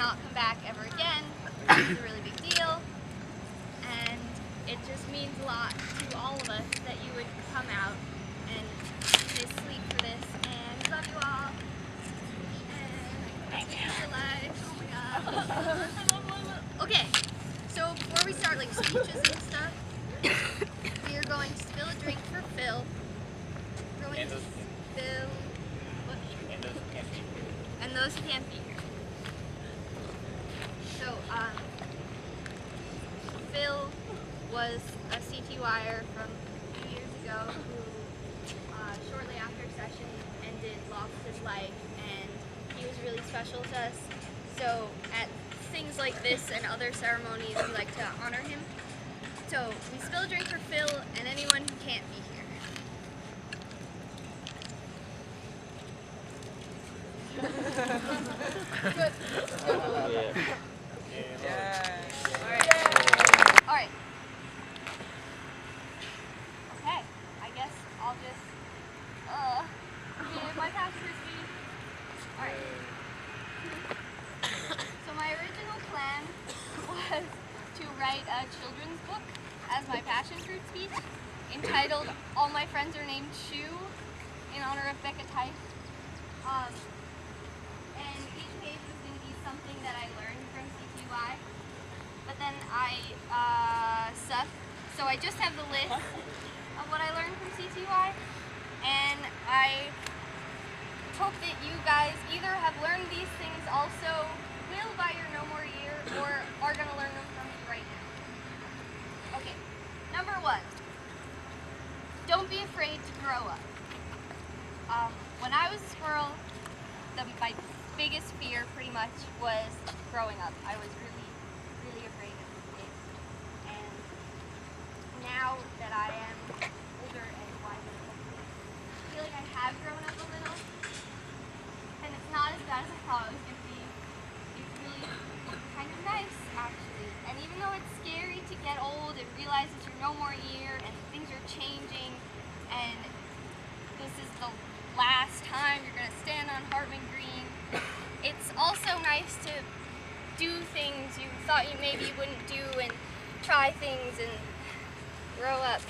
not come back ever again, which is a really big deal. And it just means a lot to all of us that you would come out and miss sleep for this. And love you all. And thank you. Oh my god. Okay, so before we start like speeches and stuff, we are going to spill a drink for Phil. We're going to spill. What? And those who can't be here. So, Phil was a CTYer from a few years ago who, shortly after session ended, lost his life, and he was really special to us. So, at things like this and other ceremonies, we like to honor him. So, we spill a drink for Phil and anyone who can't be here. Good. Alright. Okay, I guess I'll just give my passionfruit speech. Alright. So my original plan was to write a children's book as my passionfruit speech, entitled All My Friends Are Named Shoe, in honor of Becca Tice. And each page was going to be something that I learned from CTY. But then I suck, so I just have the list of what I learned from CTY. And I hope that you guys either have learned these things also, will by your no more year, or are going to learn them from me right now. Okay, number 1. Don't be afraid to grow up. When I was a squirrel, my biggest fear pretty much was growing up. I was really afraid of it. And now that I am older and wiser, I feel like I have grown up a little. And it's not as bad as I thought it was going to be. It's really kind of nice, actually. And even though it's scary to get old and realize that you're no more year and things are changing and this is the last time you're going to stand on Hartman Green, it's also nice to do things you thought you maybe wouldn't do and try things and grow up.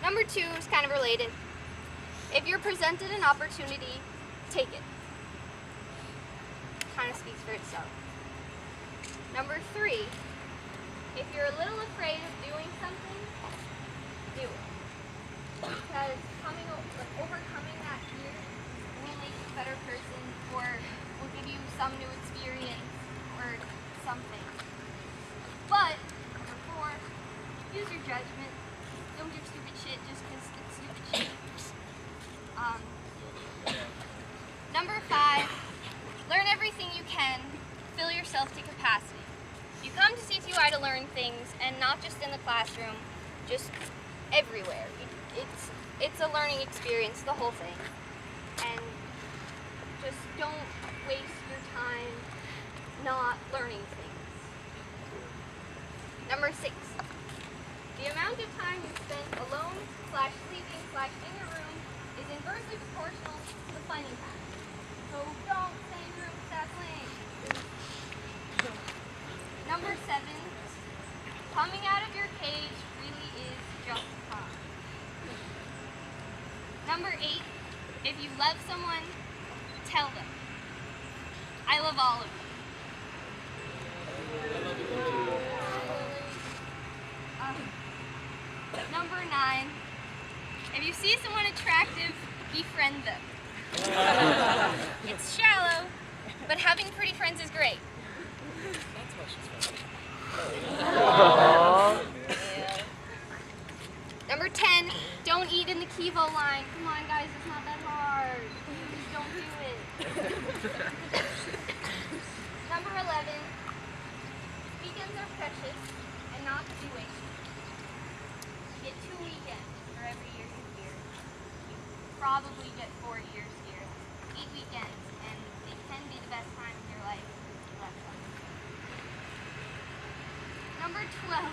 Number 2 is kind of related. If you're presented an opportunity, take it. Kind of speaks for itself. Number 3, if you're a little afraid of doing something, do it. Because overcoming that fear will make you a better person, or will give you some new experience or something. But number 4, use your judgment. Don't do stupid shit just because it's stupid shit. Number 5, learn everything you can. Fill yourself to capacity. You come to CTY to learn things, and not just in the classroom, just everywhere. It's a learning experience, the whole thing. And just don't waste your time not learning things. Number 6, the amount of time you spend alone / sleeping / in your room is inversely proportional to the playing time. So don't stay in your room, stop playing. Number 7, coming out of your cage really is just fun. Number 8, if you love someone, tell them. I love all of you. Number 9, if you see someone attractive, befriend them. It's shallow, but having pretty friends is great. That's why she's funny. Number 10, don't eat in the Kivo line. Come on, guys, it's not that hard. Just don't do it. Number 11, weekends are precious and not to be wasted. You get 2 weekends for every year you're here. You probably get 4 years here. 8 weekends, and they can be the best time of your life. Less fun. Number 12,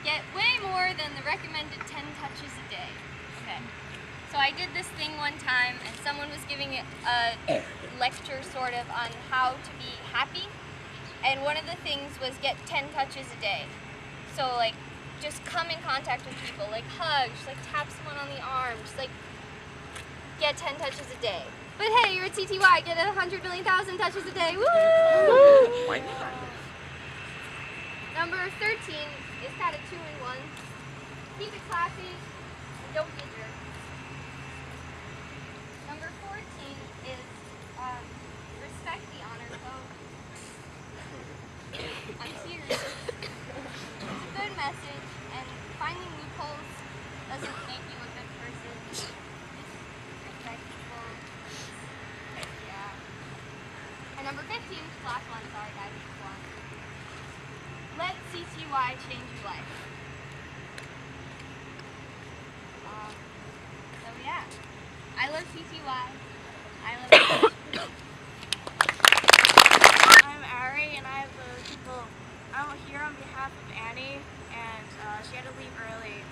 get way more than the recommended 10 touches a day. Okay. So I did this thing one time, and someone was giving it a lecture sort of on how to be happy. And one of the things was get 10 touches a day. So like, just come in contact with people, like hug, just like tap someone on the arm, just like get 10 touches a day. But hey, you're at CTY, get 100 million thousand touches a day, woo! Number 13 is kind of 2-in-1. Keep it classy, don't get jerked. Number 14 is respect the honor code. I'm serious. It's a good message, and finding loopholes doesn't make you a good person. Just respect people. Yeah. And number 15, last one, sorry guys, this one. Let CTY change your life. So yeah, I love CTY. I love it. I'm Ari, and I'm here on behalf of Annie, and she had to leave early,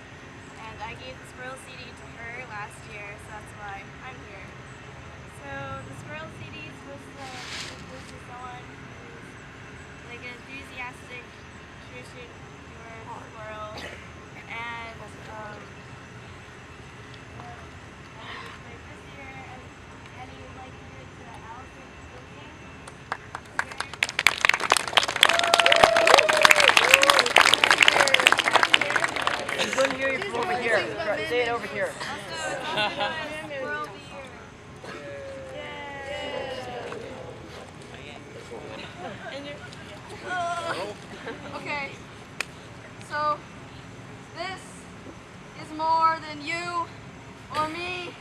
and I gave the Squirrel CD to her last year, so that's why I'm here. So the Squirrel CD is supposed to someone who's like an enthusiastic tradition squirrel, and this year, Annie would like to give it to Allison Cooking. I couldn't hear you from over here. Say it over here. Okay, so this is more than you or me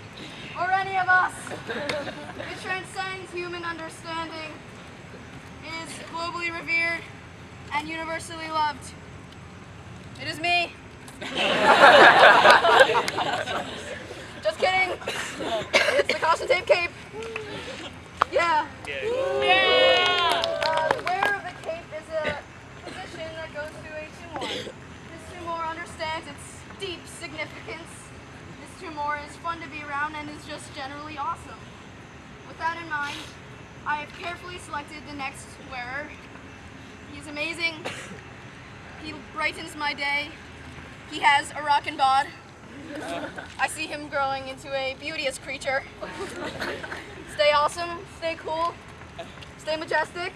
or any of us. It transcends human understanding. It is globally revered and universally loved. It is me. Just kidding. It's the caution tape cape. Yeah. The wearer of the cape is a position that goes to a tumor. This tumor understands its deep significance. This tumor is fun to be around and is just generally awesome. With that in mind, I have carefully selected the next wearer. He's amazing. He brightens my day. He has a rockin' bod. I see him growing into a beauteous creature. Stay awesome, stay cool, stay majestic.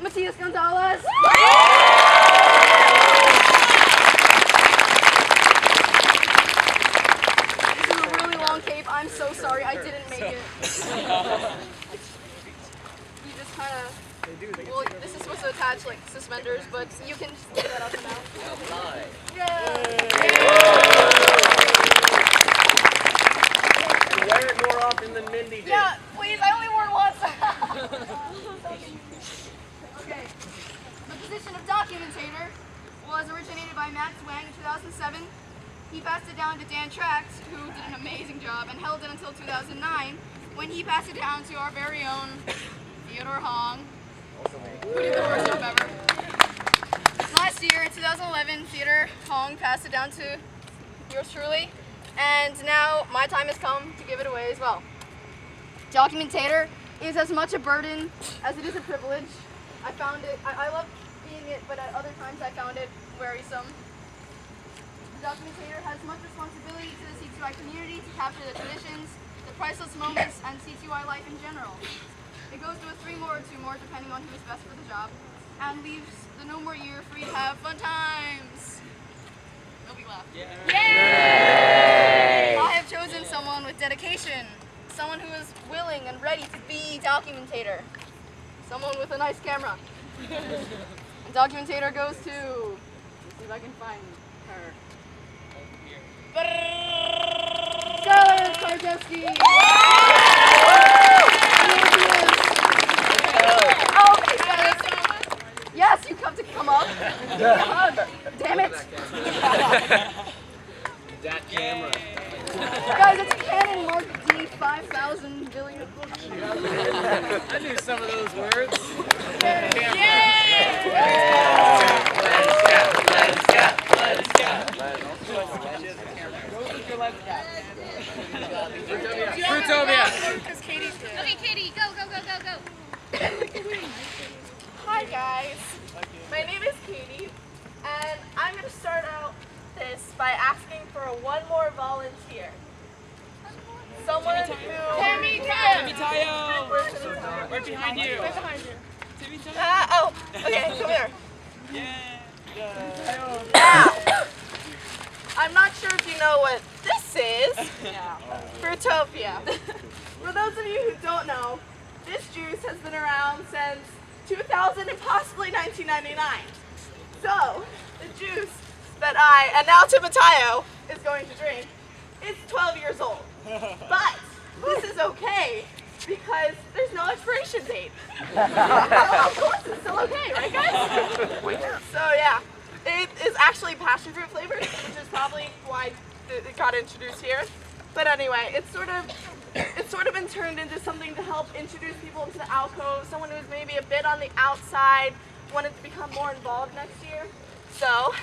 Matias Gonzalez. This is a really long cape. I'm so sorry I didn't make it. You just kind of... Well, this is supposed to attach like suspenders, but you can just leave that up and down. You wear it more often than Mindy did. Yeah, please, I only wore it once. Okay. The position of documentator was originated by Matt Zwang in 2007. He passed it down to Dan Trax, who did an amazing job, and held it until 2009, when he passed it down to our very own Theodore Hong, who did the worst job ever. Last year, in 2011, Theodore Hong passed it down to yours truly, and now my time has come to give it away as well. Documentator is as much a burden as it is a privilege. I found it, I love being it, but at other times I found it wearisome. The documentator has much responsibility to the CTY community to capture the traditions, the priceless moments, and CTY life in general. It goes to a 3 more or 2 more, depending on who is best for the job, and leaves the no more year free to have fun times. Nobody laughed. Yay! I have chosen someone with dedication, someone who is willing and ready to be documentator, someone with a nice camera. And documentator goes to, let's see if I can find her. Skylar Karczewski! Oh, yes, you have to come up. Damn it. That camera. Guys, it's a Canon Mark D 5000 billion. I knew some of those words. Fruitopia. Okay, Katie, go, go, go, go. Hi guys, my name is Katie, and I'm going to start out this by asking for one more volunteer. Someone who... Timmy Tayo! Right behind you. Right behind you. Timmy Tayo. Oh, okay, come here. Yeah. Now, I'm not sure if you know what this is. Fruitopia. For those of you who don't know, this juice has been around since 2000 and possibly 1999. So, the juice that I, and now Timoteo, is going to drink is 12 years old. But this is okay because there's no expiration date. So of course it's still okay, right guys? So yeah, it is actually passion fruit flavored, which is probably why it got introduced here. But anyway, it's sort of been turned into something to help introduce people into the alcove, someone who's maybe a bit on the outside, wanted to become more involved next year. So,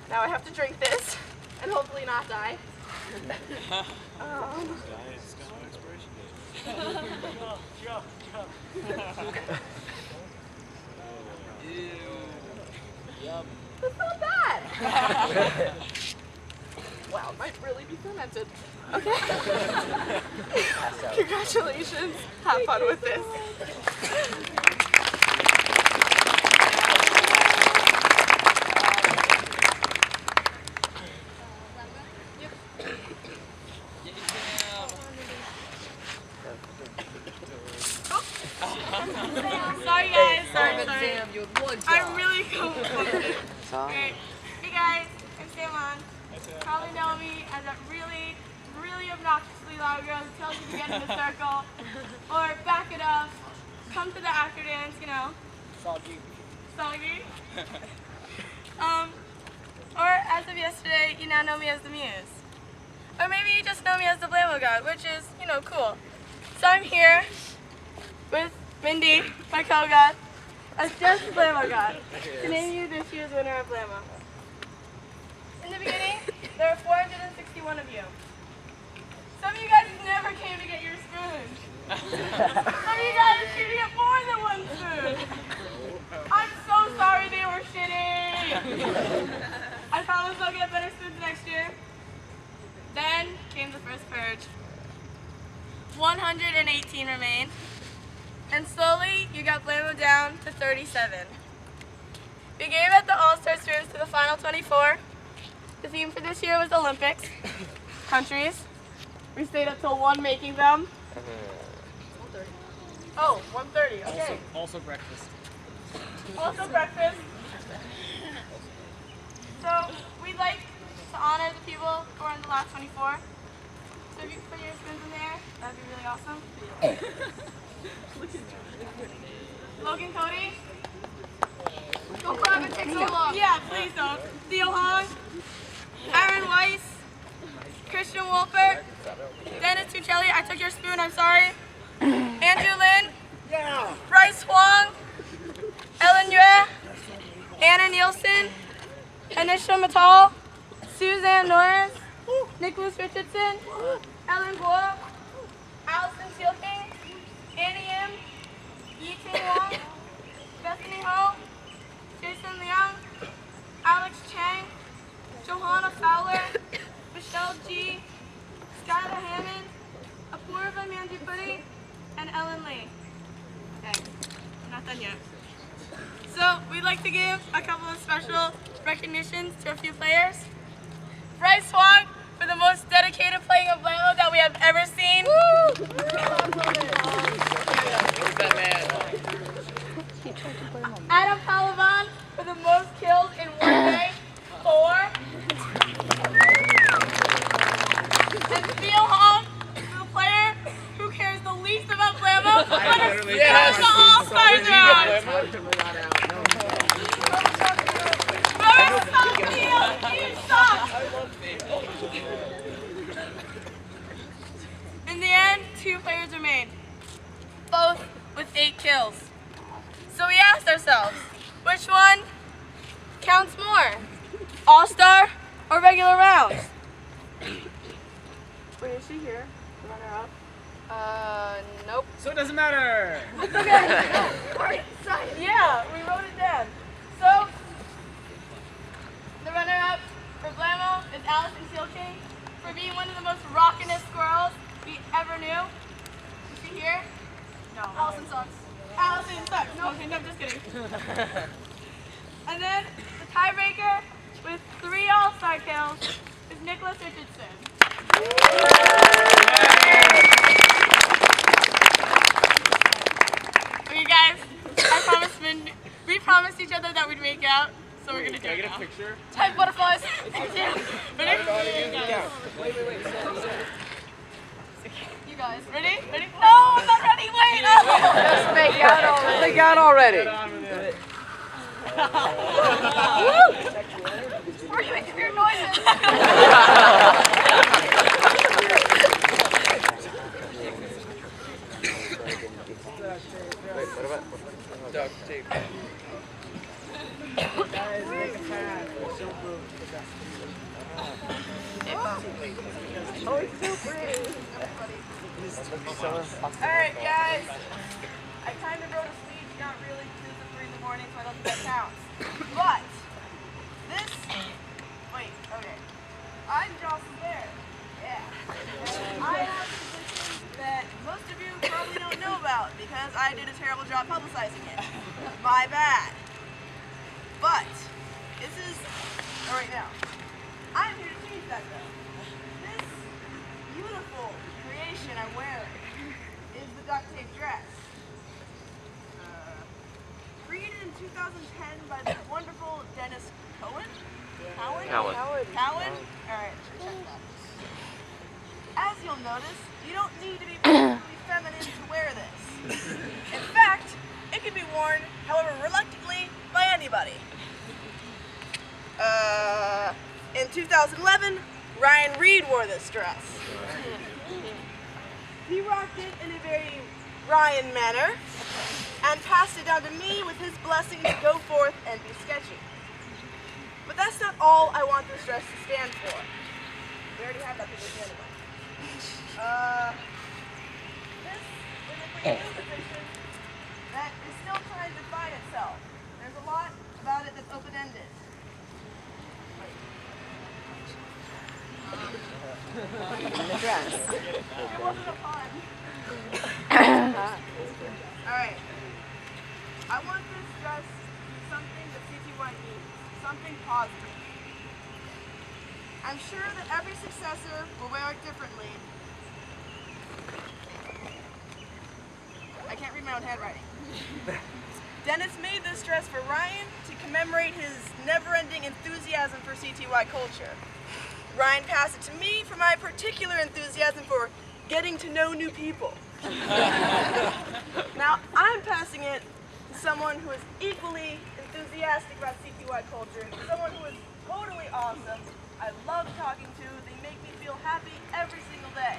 now I have to drink this, and hopefully not die. That's not bad. Wow, it might really be fermented. Okay. Congratulations. Have fun with this. Sorry guys, sorry. I'm really complicated. Great. Hey guys, I'm Samon. Probably know me as that really obnoxiously loud girl who tells you to get in the circle or back it up, come to the actor dance, you know. Soggy. Or as of yesterday, you now know me as the Muse. Or maybe you just know me as the Blammo God, which is, you know, cool. So I'm here with Mindy, my co-god, as just Blammo God, to name you this year's winner of Blammo. In the beginning, there are 461 of you. Some of you guys never came to get your spoon. Some of you guys came to get more than one spoon. I'm so sorry they were shitty. I promise I'll get better spoons next year. Then came the first purge. 118 remained. And slowly, you got Blammo down to 37. We gave out the All-Star spoons to the final 24. The theme for this year was Olympics, countries. We stayed up till 1 making them. 1:30, okay. Also breakfast. Also breakfast. So we'd like to honor the people who are in the last 24. So if you could put your spoons in there, that'd be really awesome. Logan Cody. Don't grab it, take so long. Yeah, please don't. Theo Hong. Aaron Weiss. Christian Wolpert. Dennis Tuccelli, I took your spoon, I'm sorry. Andrew Lin. Yeah. Bryce Huang. Ellen Yue. Anna Nielsen. Anisha Matal. Suzanne Norris. Nicholas Richardson. Ellen Guo. Allison Sealking. Annie M. Yi Ting Wong. Bethany Ho. Jason Liang. Alex Chang. Johanna Fowler. Michelle G. Skylar Hammond. Apurva Mandipudi. And Ellen Lee. Okay, I'm not done yet. So we'd like to give a couple of special recognitions to a few players. Bryce Huang for the most dedicated playing of Blammo that we have ever seen. Who's that man? Adam Palavan for the most kills in one day, 4. And Theo Hong, the player who cares the least about Blammo, but is still in the All-Stars round. Whoever stops Theo, you suck. In the end, 2 players remained, both with 8 kills. So we asked ourselves, which one counts more? All-Star or regular rounds? Wait, is she here? The runner-up? Nope. So it doesn't matter. It's okay. Alright, science. Yeah, we wrote it down. So, the runner-up for Blammo is Allison Sealking for being one of the most rockinest squirrels we ever knew. You see here? No. Allison sucks. Allison sucks. No, okay, no, just kidding. And then the tiebreaker with 3 all-star kills is Nicholas Richardson. Okay, guys, we promised each other that we'd make out, so we're gonna do it now. Picture? Type butterflies. Ready? You guys. Ready? Ready? No, I'm not ready. Wait. Oh. Just make out already. Make out already. Why are you making weird noises? Duct tape. Alright, guys. I kind of wrote a speech, not really, because it's 3 in the morning, so I don't think that counts. But, this... Wait, okay. I'm Jocelyn Bear. Yeah. And I have a position that most of you probably don't know about, because I did a terrible job publicizing it. My bad. But, this is... Alright, now. I'm here to change that, though. This beautiful creation I'm wearing is the duct tape dress. Created in 2010 by the wonderful Dennis Cowan? Cowan? Alright, check that. As you'll notice, you don't need to be particularly feminine to wear this. In fact, it can be worn, however reluctantly, by anybody. In 2011, Ryan Reed wore this dress. He rocked it in a very Ryan manner and passed it down to me with his blessing to go forth and be sketchy. But that's not all I want this dress to stand for. We already have that position anyway. This is a pretty new position that is still trying to define itself. There's a lot about it that's open-ended. The dress. It wasn't a pun. Alright. I want this dress to be something that CTY needs. Something positive. I'm sure that every successor will wear it differently. I can't read my own handwriting. Dennis made this dress for Ryan to commemorate his never-ending enthusiasm for CTY culture. Ryan passed it to me for my particular enthusiasm for getting to know new people. Now, I'm passing it to someone who is equally enthusiastic about CTY culture, someone who is totally awesome, I love talking to, they make me feel happy every single day.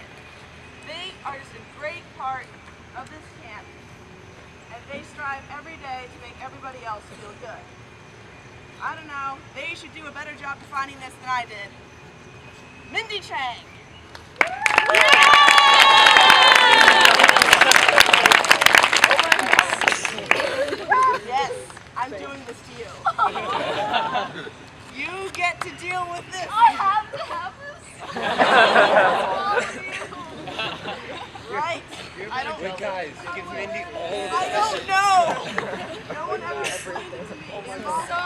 They are just a great part of this camp, and they strive every day to make everybody else feel good. I don't know, they should do a better job defining this than I did. Mindy Chang! Yes, I'm doing this to you. You get to deal with this. I have to have this. Right. I don't Wait, guys, give Mindy I don't know. No one ever explained it to me. It's so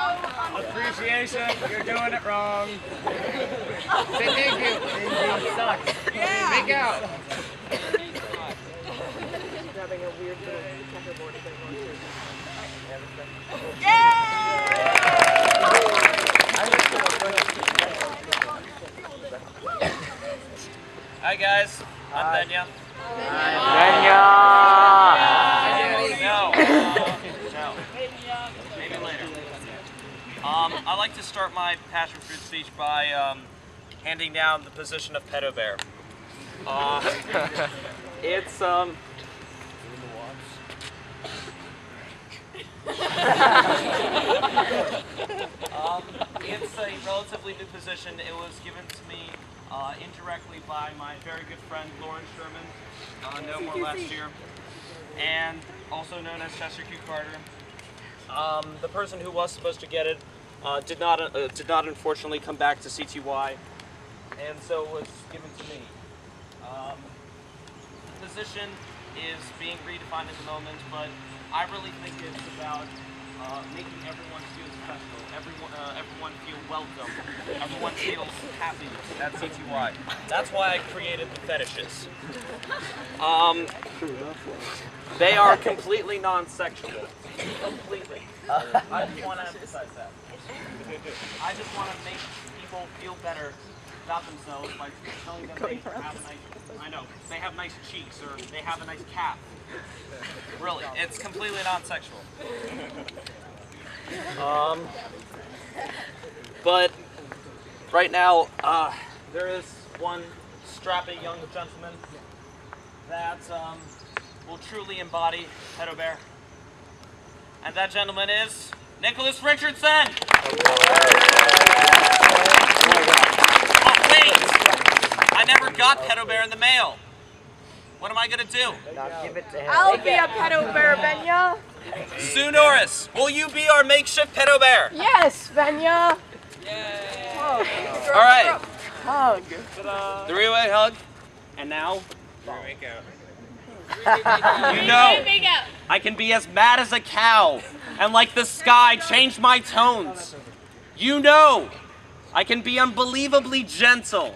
Appreciation, you're doing it wrong. Say thank you. Mindy sucks. yeah. Make out. Hi guys, I'm Benya. No. Maybe later. I'd like to start my passion fruit speech by handing down the position of pedo bear. It's it's a relatively new position. It was given to me indirectly by my very good friend Lauren Sherman, no more last year, and also known as Chester Q. Carter. The person who was supposed to get it did not unfortunately come back to CTY, and so it was given to me. The position is being redefined at the moment, but I really think it's about making everyone feel special, everyone feel welcome, everyone feels happy at CTY. That's why I created the fetishes. They are completely non-sexual. Completely. I just want to emphasize that. I just want to make people feel better about themselves by telling them they have a they have nice cheeks or they have a nice calf. Really, it's completely non-sexual. But right now, there is one strapping young gentleman that will truly embody Pedo Bear. And that gentleman is Nicholas Richardson! Oh, wait! I never got Pedo Bear in the mail. What am I gonna do? Now give it to him. I'll be a pedo bear, Benya. Sue Norris, will you be our makeshift Pedo Bear? Yes, Benya. All right. Hug. Three-way hug. And now, you know, I can be as mad as a cow and like the sky change my tones. You know, I can be unbelievably gentle.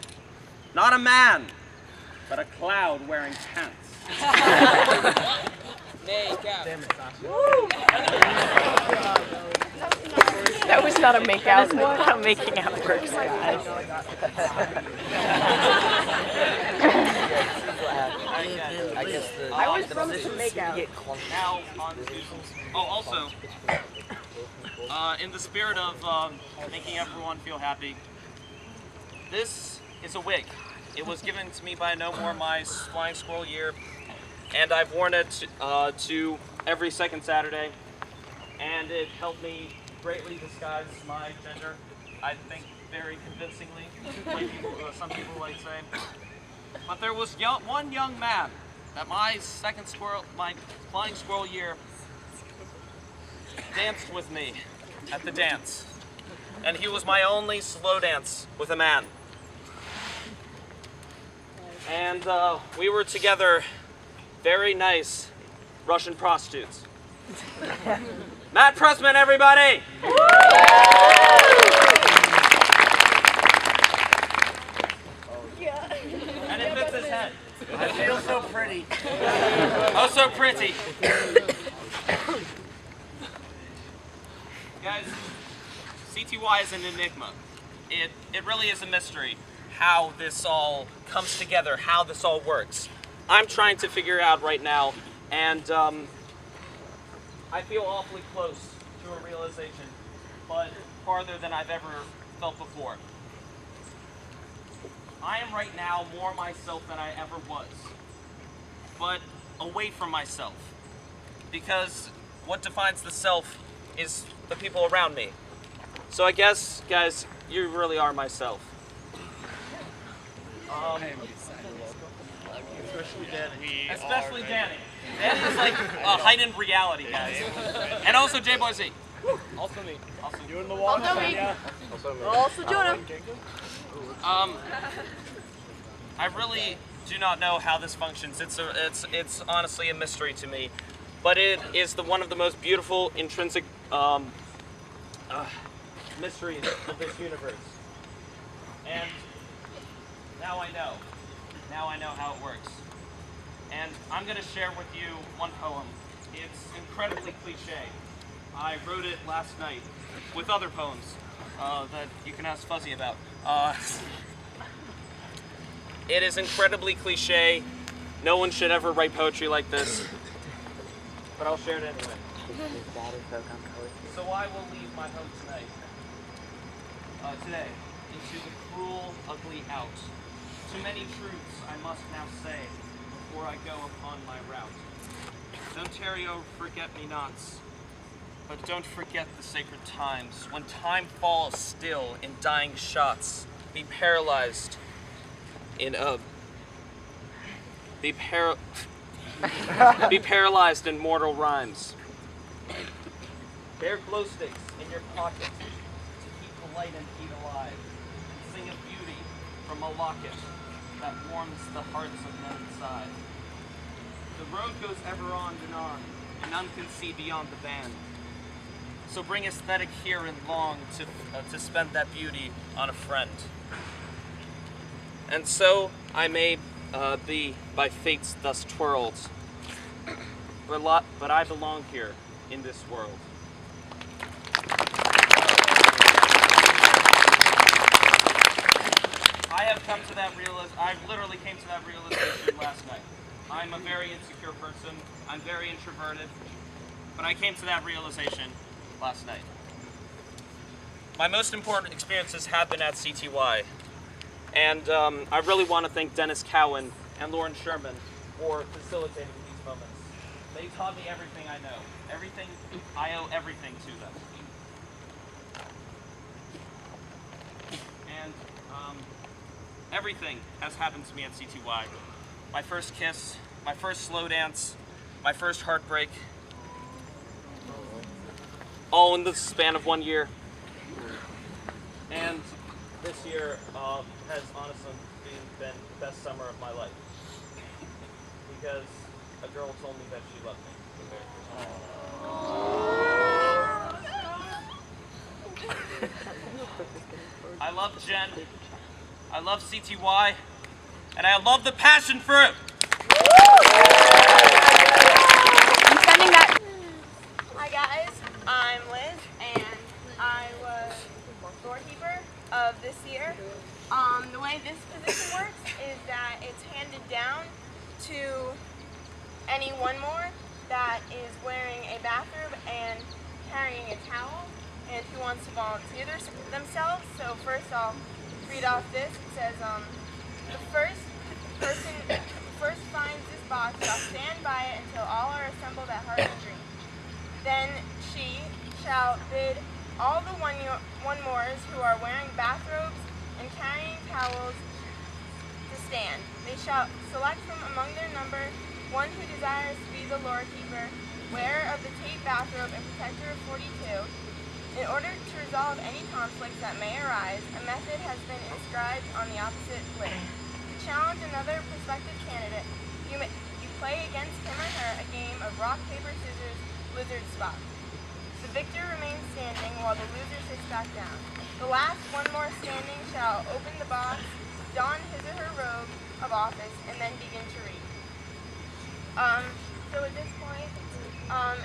Not a man, but a cloud wearing pants. That was not a make out. That's how making out works, guys. I guess the I was from to make out. Now on to, also, in the spirit of making everyone feel happy, this is a wig. It was given to me by no more my flying squirrel year, and I've worn it to every second Saturday, and it helped me greatly disguise my gender, I think very convincingly, like some people like say. But there was one young man that my flying squirrel year danced with me at the dance, and he was my only slow dance with a man. And we were together, very nice Russian prostitutes. Matt Pressman, everybody! And it fits his head. I feel so pretty. Oh, so pretty. Guys, CTY is an enigma. It really is a mystery how this all comes together, how this all works. I'm trying to figure out right now, and I feel awfully close to a realization, but farther than I've ever felt before. I am right now more myself than I ever was, but away from myself, because what defines the self is the people around me. So I guess, guys, you really are myself. Especially Danny. Danny is like a heightened reality, guys. And also J-Boy Z. Also me. Also you in the wall. Also me. Also Jonah. I really do not know how this functions. It's honestly a mystery to me, but it is one of the most beautiful intrinsic mysteries of this universe. And now I know. Now I know how it works. And I'm going to share with you one poem. It's incredibly cliche. I wrote it last night with other poems that you can ask Fuzzy about. It is incredibly cliche. No one should ever write poetry like this. But I'll share it anyway. So I will leave my home today, into the cruel, ugly out. Too many truths I must now say before I go upon my route. Ontario, forget-me-nots. But don't forget the sacred times, when time falls still in dying shots. Be paralyzed in be paralyzed in mortal rhymes. Bear glow sticks in your pockets to keep the light and heat alive. And sing of beauty from a locket that warms the hearts of men inside. The road goes ever on, and none can see beyond the band. So bring aesthetic here and long to spend that beauty on a friend. And so I may be by fates thus twirled, but I belong here in this world. I literally came to that realization last night. I'm a very insecure person. I'm very introverted, but I came to that realization last night. My most important experiences have been at CTY, and I really want to thank Dennis Cowan and Lauren Sherman for facilitating these moments. They taught me everything I know. I owe everything to them. And everything has happened to me at CTY. My first kiss, my first slow dance, my first heartbreak, all in the span of 1 year. And this year has honestly been the best summer of my life, because a girl told me that she loved me for the very first time. I love Jen, I love CTY, and I love the passion fruit! Hi guys, I'm Liz, and I was doorkeeper of this year. The way this position works is that it's handed down to any one more that is wearing a bathrobe and carrying a towel, and who wants to volunteer themselves. So first I'll read off this. It says, the first person who first finds this box shall stand by it until all are assembled at Heart and Dream. Then she shall bid all the one-mores who are wearing bathrobes and carrying towels to stand. They shall select from among their number one who desires to be the lore keeper, wearer of the tape bathrobe and protector of 42. In order to resolve any conflicts that may arise, a method has been inscribed on the opposite list. To challenge another prospective candidate, you play against him or her a game of rock, paper, scissors, lizard, spot. The victor remains standing while the loser sits back down. The last one more standing shall open the box, don his or her robe of office, and then begin to read. So at this point,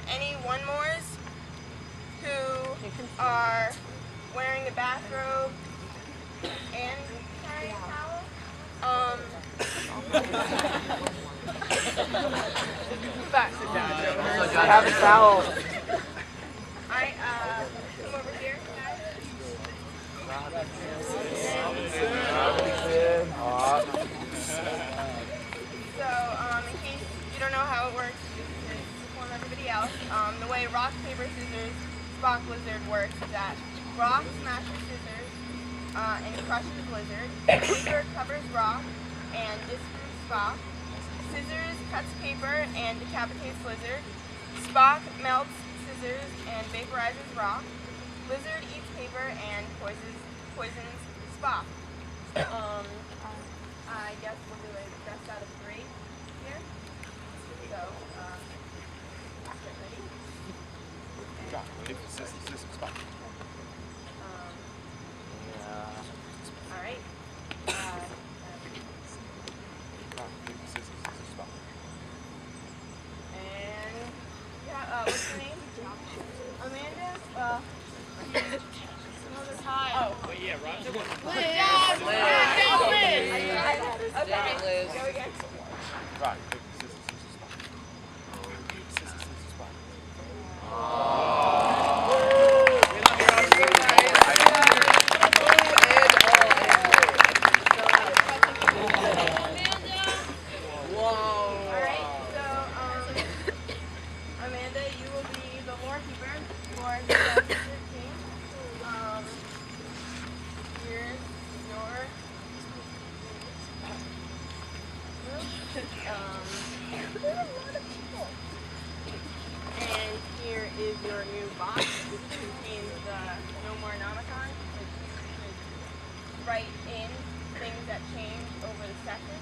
any one-mores who are wearing a bathrobe and carrying a towel, I have a towel. Alright, come over here, guys. So, in case you don't know how it works, just to inform everybody else, the way rock, paper, scissors, Spock, lizard works is that rock smashes scissors and crushes lizard. Paper covers rock and disproves Spock. Scissors cuts paper and decapitates lizard. Spock melts scissors and vaporizes rock. Lizard eats paper and poisons Spock. I guess we'll do a best out of 3 here. So, get ready. Alright. And, yeah, what's your name? Amanda? Another tie. Oh. Well, yeah, Roger. Okay, go again. Right. Alright, so, Amanda, you will be the lore keeper And here is your new box, which contains the No More Nomicon, which you should write in things that change over the session.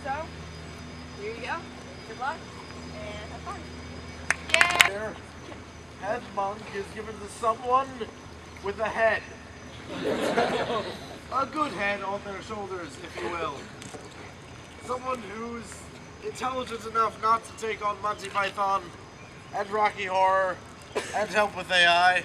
So, here you go. Good luck, and have fun. Their head monk is given to someone with a head. A good head on their shoulders, if you will. Someone who's intelligent enough not to take on Monty Python and Rocky Horror and help with AI.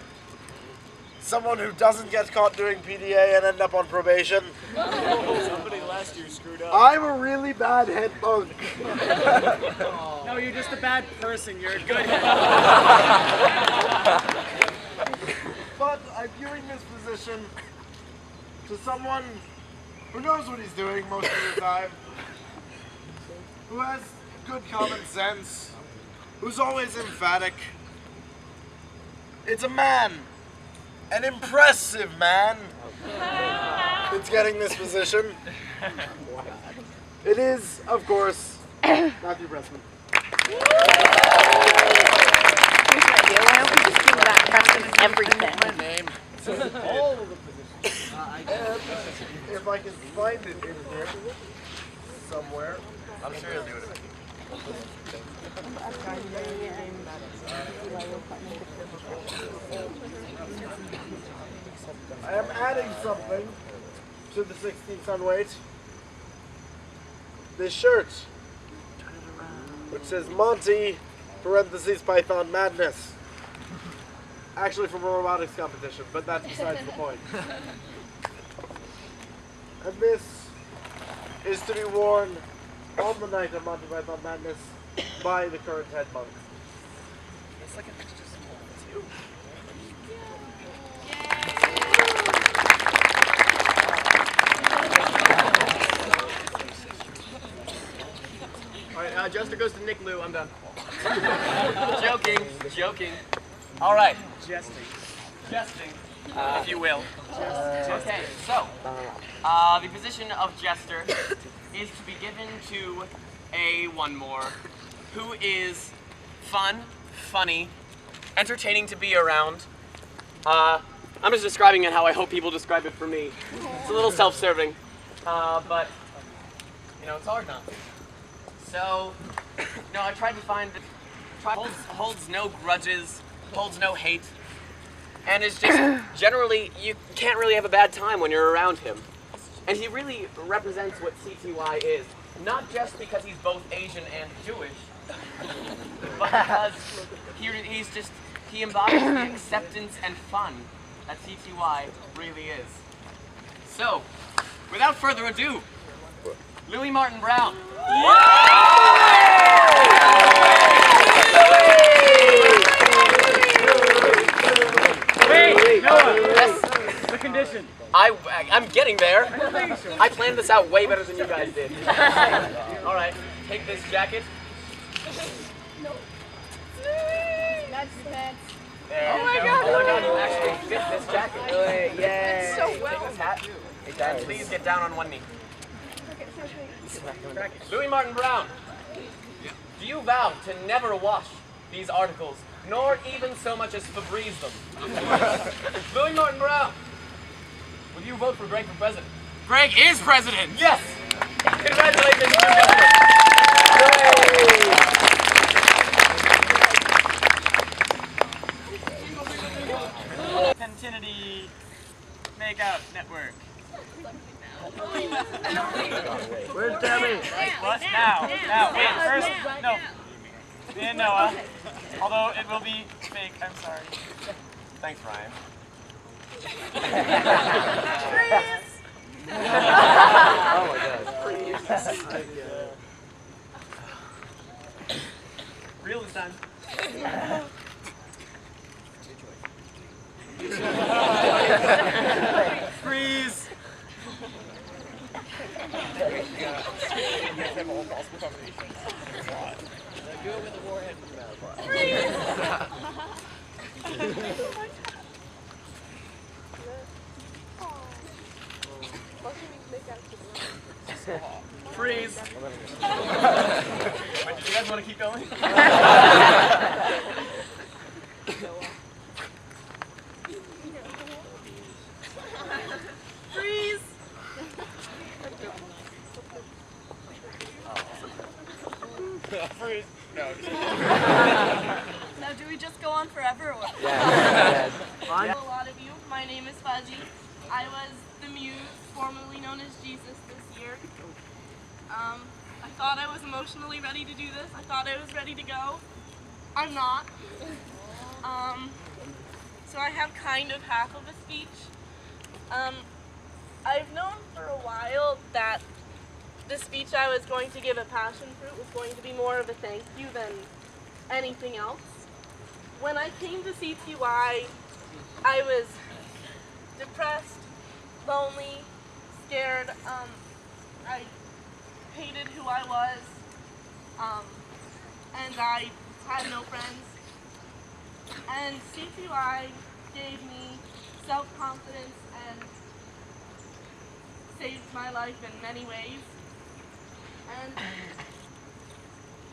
Someone who doesn't get caught doing PDA and end up on probation. Somebody last year screwed up. I'm a really bad head monk. No, you're just a bad person. You're a good But I'm giving this position to someone who knows what he's doing most of the time, who has good common sense, who's always emphatic. It's a man, an impressive man, that's getting this position. It is, of course, Matthew Pressman. Here's an idea. Why don't we just give that Preston everything? My name. All of the positions. If I can find it in here somewhere, I'm sure he'll do it. I am adding something to the 16-ton weight. This shirt, which says Monty, parentheses, Python Madness. Actually from a robotics competition, but that's besides the point. And this is to be worn on the night of Monty Python Madness by the current head monk. It's like an extra small too. Alright, Jester goes to Nick Lou. I'm done. Joking. All right, Jesting. if you will. Okay, so the position of jester is to be given to a one more who is fun, funny, entertaining to be around. I'm just describing it how I hope people describe it for me. It's a little self-serving, but you know it's hard not to. So, I tried to find that holds no grudges, holds no hate, and is just generally, you can't really have a bad time when you're around him. And he really represents what CTY is, not just because he's both Asian and Jewish, but because he embodies the acceptance and fun that CTY really is. So, without further ado, Louis Martin Brown. Wait, Noah. Yes. The condition. I'm getting there. I planned this out way better than you guys did. All right, take this jacket. There Oh my you go. God. Oh my God, you actually fit this jacket. It's so Take well. this hat. And please get down on one knee. Louis Martin Brown, do you vow to never wash these articles, nor even so much as Febreze them? Louis Martin Brown, will you vote for Greg for president? Greg is president! Yes! Congratulations, gentlemen! Pentinity Makeout Network. Where's Debbie? What? Now, wait, first, no. Me and Noah. Although it will be fake, I'm sorry. Thanks, Ryan. Oh my God. Real this time. Freeze! Freeze. Wait, do you guys want to keep going? Freeze! Freeze. No. Now, do we just go on forever or what? A lot of you, my name is Fuzzy. I was the Muse, formerly known as Jesus, this year. I thought I was emotionally ready to do this. I thought I was ready to go. I'm not. So I have kind of half of a speech. I've known for a while that the speech I was going to give at Passionfruit was going to be more of a thank you than anything else. When I came to CTY, I was depressed, lonely, scared. I hated who I was, and I had no friends. And CTY gave me self-confidence and saved my life in many ways. And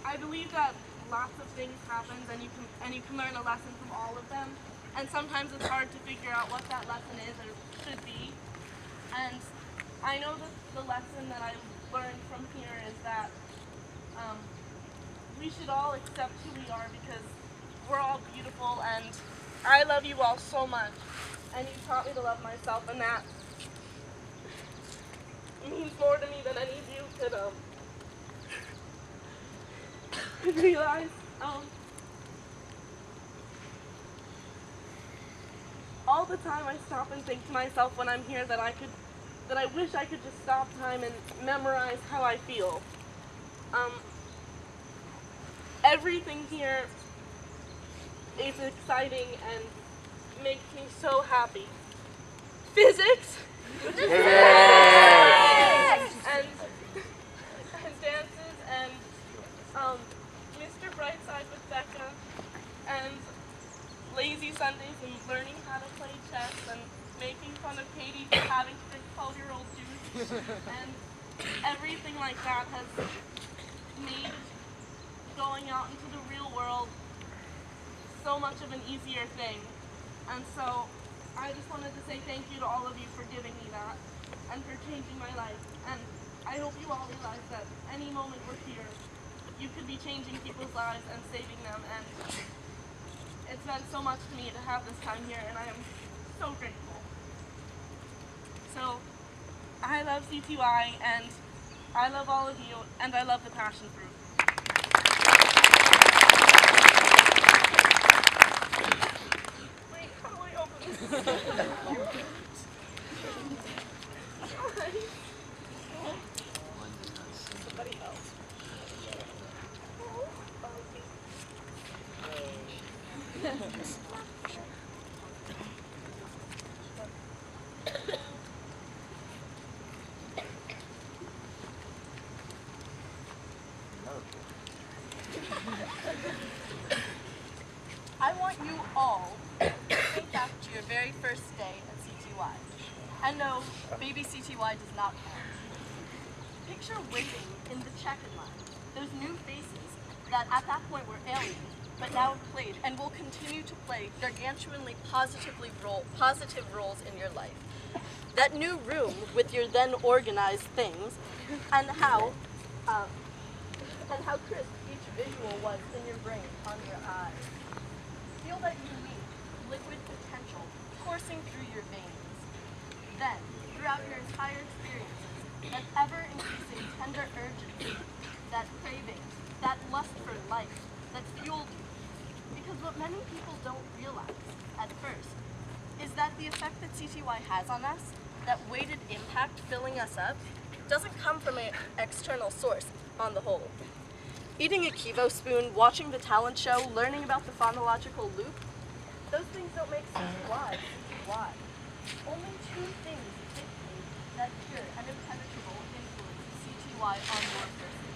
I believe that lots of things happen and you can learn a lesson from all of them. And sometimes it's hard to figure out what that lesson is or should be. And I know that the lesson that I learned from here is that we should all accept who we are because we're all beautiful, and I love you all so much. And you taught me to love myself, and that means more to me than any of you could realize. All the time I stop and think to myself when I'm here that I wish I could just stop time and memorize how I feel. Everything here is exciting and makes me so happy. Physics! and dances and Mr. Brightside with Becca and lazy Sundays and learning how to play chess and making fun of Katie for having to drink 12-year-old juice and everything like that has made going out into the real world so much of an easier thing. And so I just wanted to say thank you to all of you for giving me that and for changing my life. And I hope you all realize that any moment we're here, you could be changing people's lives and saving them. And it's meant so much to me to have this time here, and I am so grateful. So I love CTY, and I love all of you, and I love the Passionfruit. Wait, how do I open this? Somebody else. I want you all to think back to your very first day at CTY. And no, baby CTY does not count. Picture waiting in the check-in line. Those new faces that at that point were aliens, but now have played and will continue to play gargantuanly positive roles in your life. That new room with your then organized things, and how crisp each visual was in your brain, on your eyes. Feel that unique, liquid potential coursing through your veins. Then, throughout your entire experiences, that ever-increasing tender urgency, that craving, that lust for life, that fueled you. Because what many people don't realize, at first, is that the effect that CTY has on us, that weighted impact filling us up, doesn't come from an external source, on the whole. Eating a Kivo spoon, watching the talent show, learning about the phonological loop, those things don't make CTY CTY. Only two things dictate that pure and impenetrable influence of CTY on your person.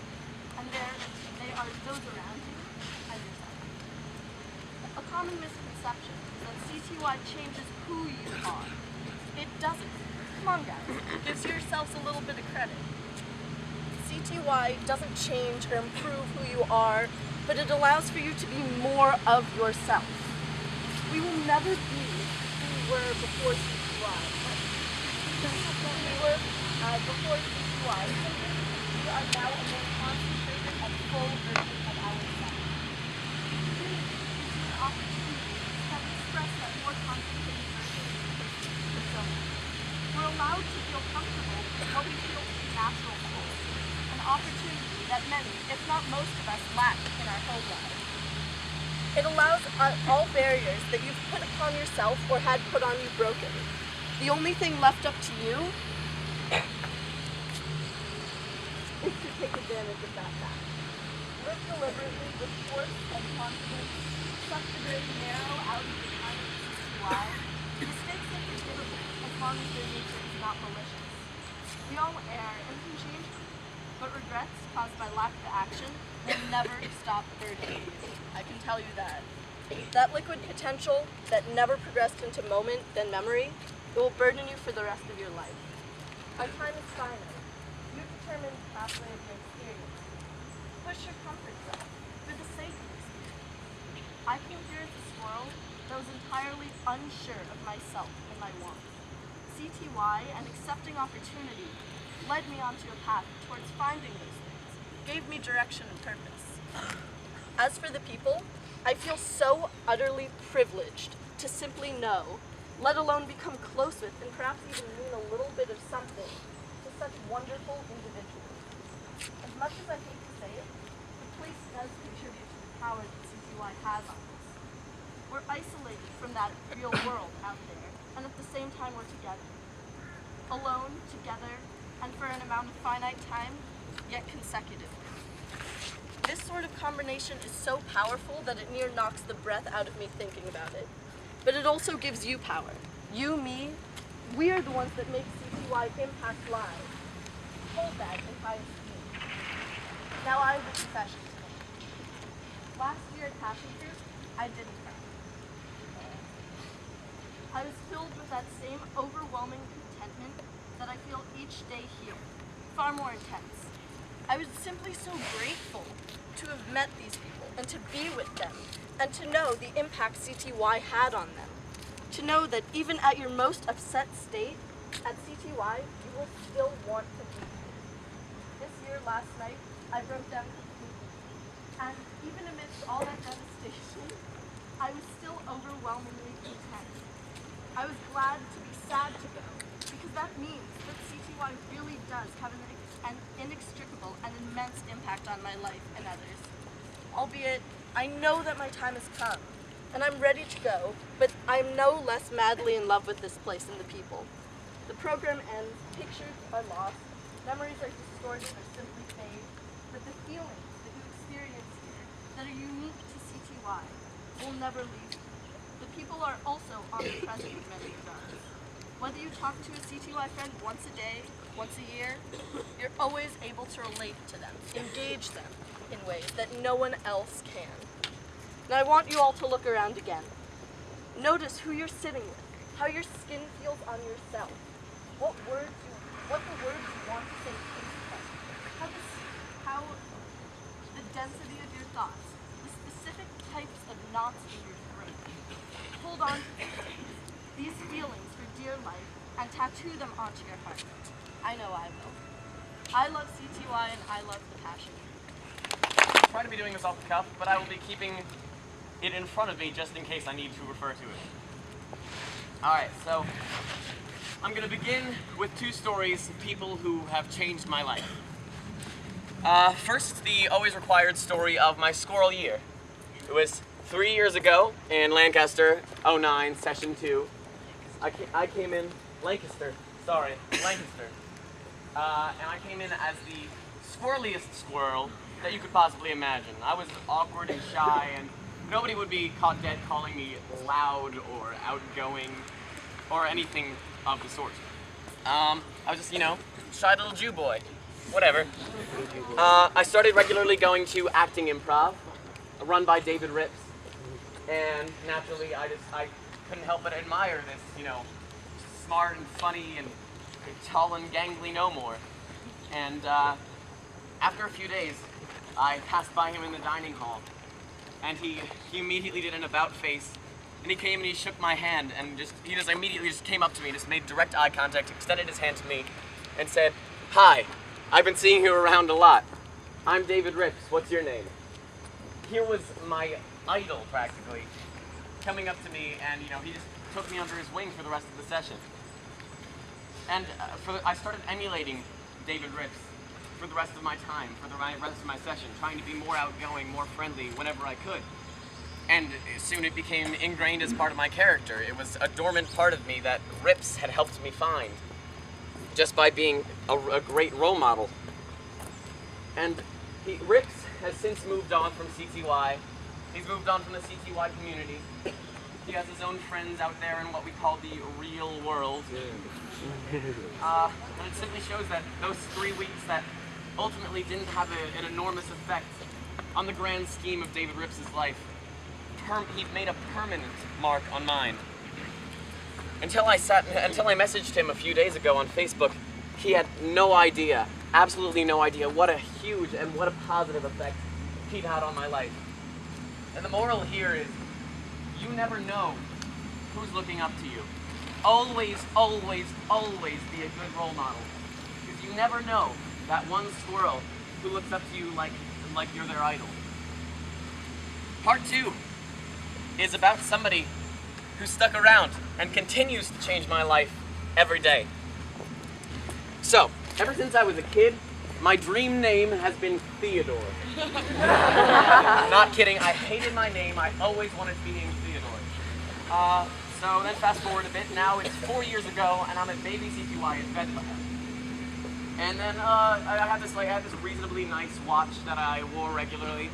And they are those around you and yourself. A common misconception is that CTY changes who you are. It doesn't. Come on, guys. Give yourselves a little bit of credit. CTY doesn't change or improve who you are, but it allows for you to be more of yourself. We will never be who we were before CTY. Before CTY, we are now a more concentrated and full version of ourselves. This is an opportunity to express that more concentrated version of the persona. We're allowed to feel comfortable with what we feel to be natural to us, an opportunity that many, if not most of us, lack in our home lives. It allows all barriers that you've put upon yourself or had put on you broken. The only thing left up to you is to take advantage of that fact. Live deliberately with force and confidence, suck the very narrow out of the time of CTY. Mistakes are forgivable as long as their nature is not malicious. We all err and can change them, but regrets caused by lack of action will never stop burdening you. I can tell you that. That liquid potential that never progressed into moment, then memory, it will burden you for the rest of your life. Our time is finite. You determine the pathway of your experience. Push your comfort zone for the sake of experience. I came here as a squirrel that was entirely unsure of myself and my wants. CTY and accepting opportunity led me onto a path towards finding those things, gave me direction and purpose. As for the people, I feel so utterly privileged to simply know, let alone become close with, and perhaps even mean a little bit of something to such wonderful individuals. As much as I hate to say it, the place does contribute to the power that CTY has on us. We're isolated from that real world out there, and at the same time we're together. Alone, together, and for an amount of finite time, yet consecutive. This sort of combination is so powerful that it near knocks the breath out of me thinking about it. But it also gives you power. You, me, we are the ones that make CTY impact lives. Hold that in high esteem. Now I have a confession to make. Last year at Passionfruit, I didn't cry. I was filled with that same overwhelming contentment that I feel each day here, far more intense. I was simply so grateful to have met these people and to be with them and to know the impact CTY had on them. To know that even at your most upset state, at CTY, you will still want to be here. This year, last night, I broke down completely. And even amidst all that devastation, I was still overwhelmingly content. I was glad to be sad to go, because that means that CTY really does have an inextricable and immense impact on my life and others. Albeit, I know that my time has come, and I'm ready to go, but I'm no less madly in love with this place and the people. The program ends, pictures are lost, memories are distorted or simply fade, but the feelings that you experience here that are unique to CTY will never leave you. The people are also omnipresent in many regards. Whether you talk to a CTY friend once a day, once a year, you're always able to relate to them, engage them in ways that no one else can. Now I want you all to look around again. Notice who you're sitting with, how your skin feels on yourself, what the words you want to say taste like, how the density of your thoughts, the specific types of knots in your throat. Hold on to these feelings for dear life and tattoo them onto your heart. I know I will. I love CTY and I love the passion. I'll try to be doing this off the cuff, but I will be keeping it in front of me just in case I need to refer to it. Alright, so I'm going to begin with two stories of people who have changed my life. First, the always required story of my squirrel year. It was 3 years ago in Lancaster, 09, session 2. I came in, Lancaster, and I came in as the squirreliest squirrel that you could possibly imagine. I was awkward and shy, and nobody would be caught dead calling me loud or outgoing or anything of the sort. I was just, shy little Jew boy. Whatever. I started regularly going to acting improv, run by David Rips, and naturally I couldn't help but admire this, smart and funny and tall and gangly no more. And after a few days, I passed by him in the dining hall, and he immediately did an about face, and he came and he shook my hand, and he just immediately just came up to me, just made direct eye contact, extended his hand to me, and said, "Hi, I've been seeing you around a lot. I'm David Rips. What's your name?" Here was my idol, practically, coming up to me, and he just took me under his wing for the rest of the session. And I started emulating David Rips for the rest of my time, for the rest of my session, trying to be more outgoing, more friendly whenever I could. And soon it became ingrained as part of my character. It was a dormant part of me that Rips had helped me find, just by being a great role model. And Rips has since moved on from CTY. He's moved on from the CTY community. He has his own friends out there in what we call the real world. And it simply shows that those 3 weeks that ultimately didn't have an enormous effect on the grand scheme of David Rips' life, he made a permanent mark on mine. Until I messaged him a few days ago on Facebook, he had no idea, absolutely no idea, what a huge and what a positive effect he'd had on my life. And the moral here is, you never know who's looking up to you. Always, always, always be a good role model. Because you never know that one squirrel who looks up to you like you're their idol. Part 2 is about somebody who stuck around and continues to change my life every day. So, ever since I was a kid, my dream name has been Theodore. Not kidding, I hated my name. I always wanted to be named Theodore. So then fast forward a bit, now it's 4 years ago, and I'm at baby CTY in Bethlehem. And then I had this reasonably nice watch that I wore regularly.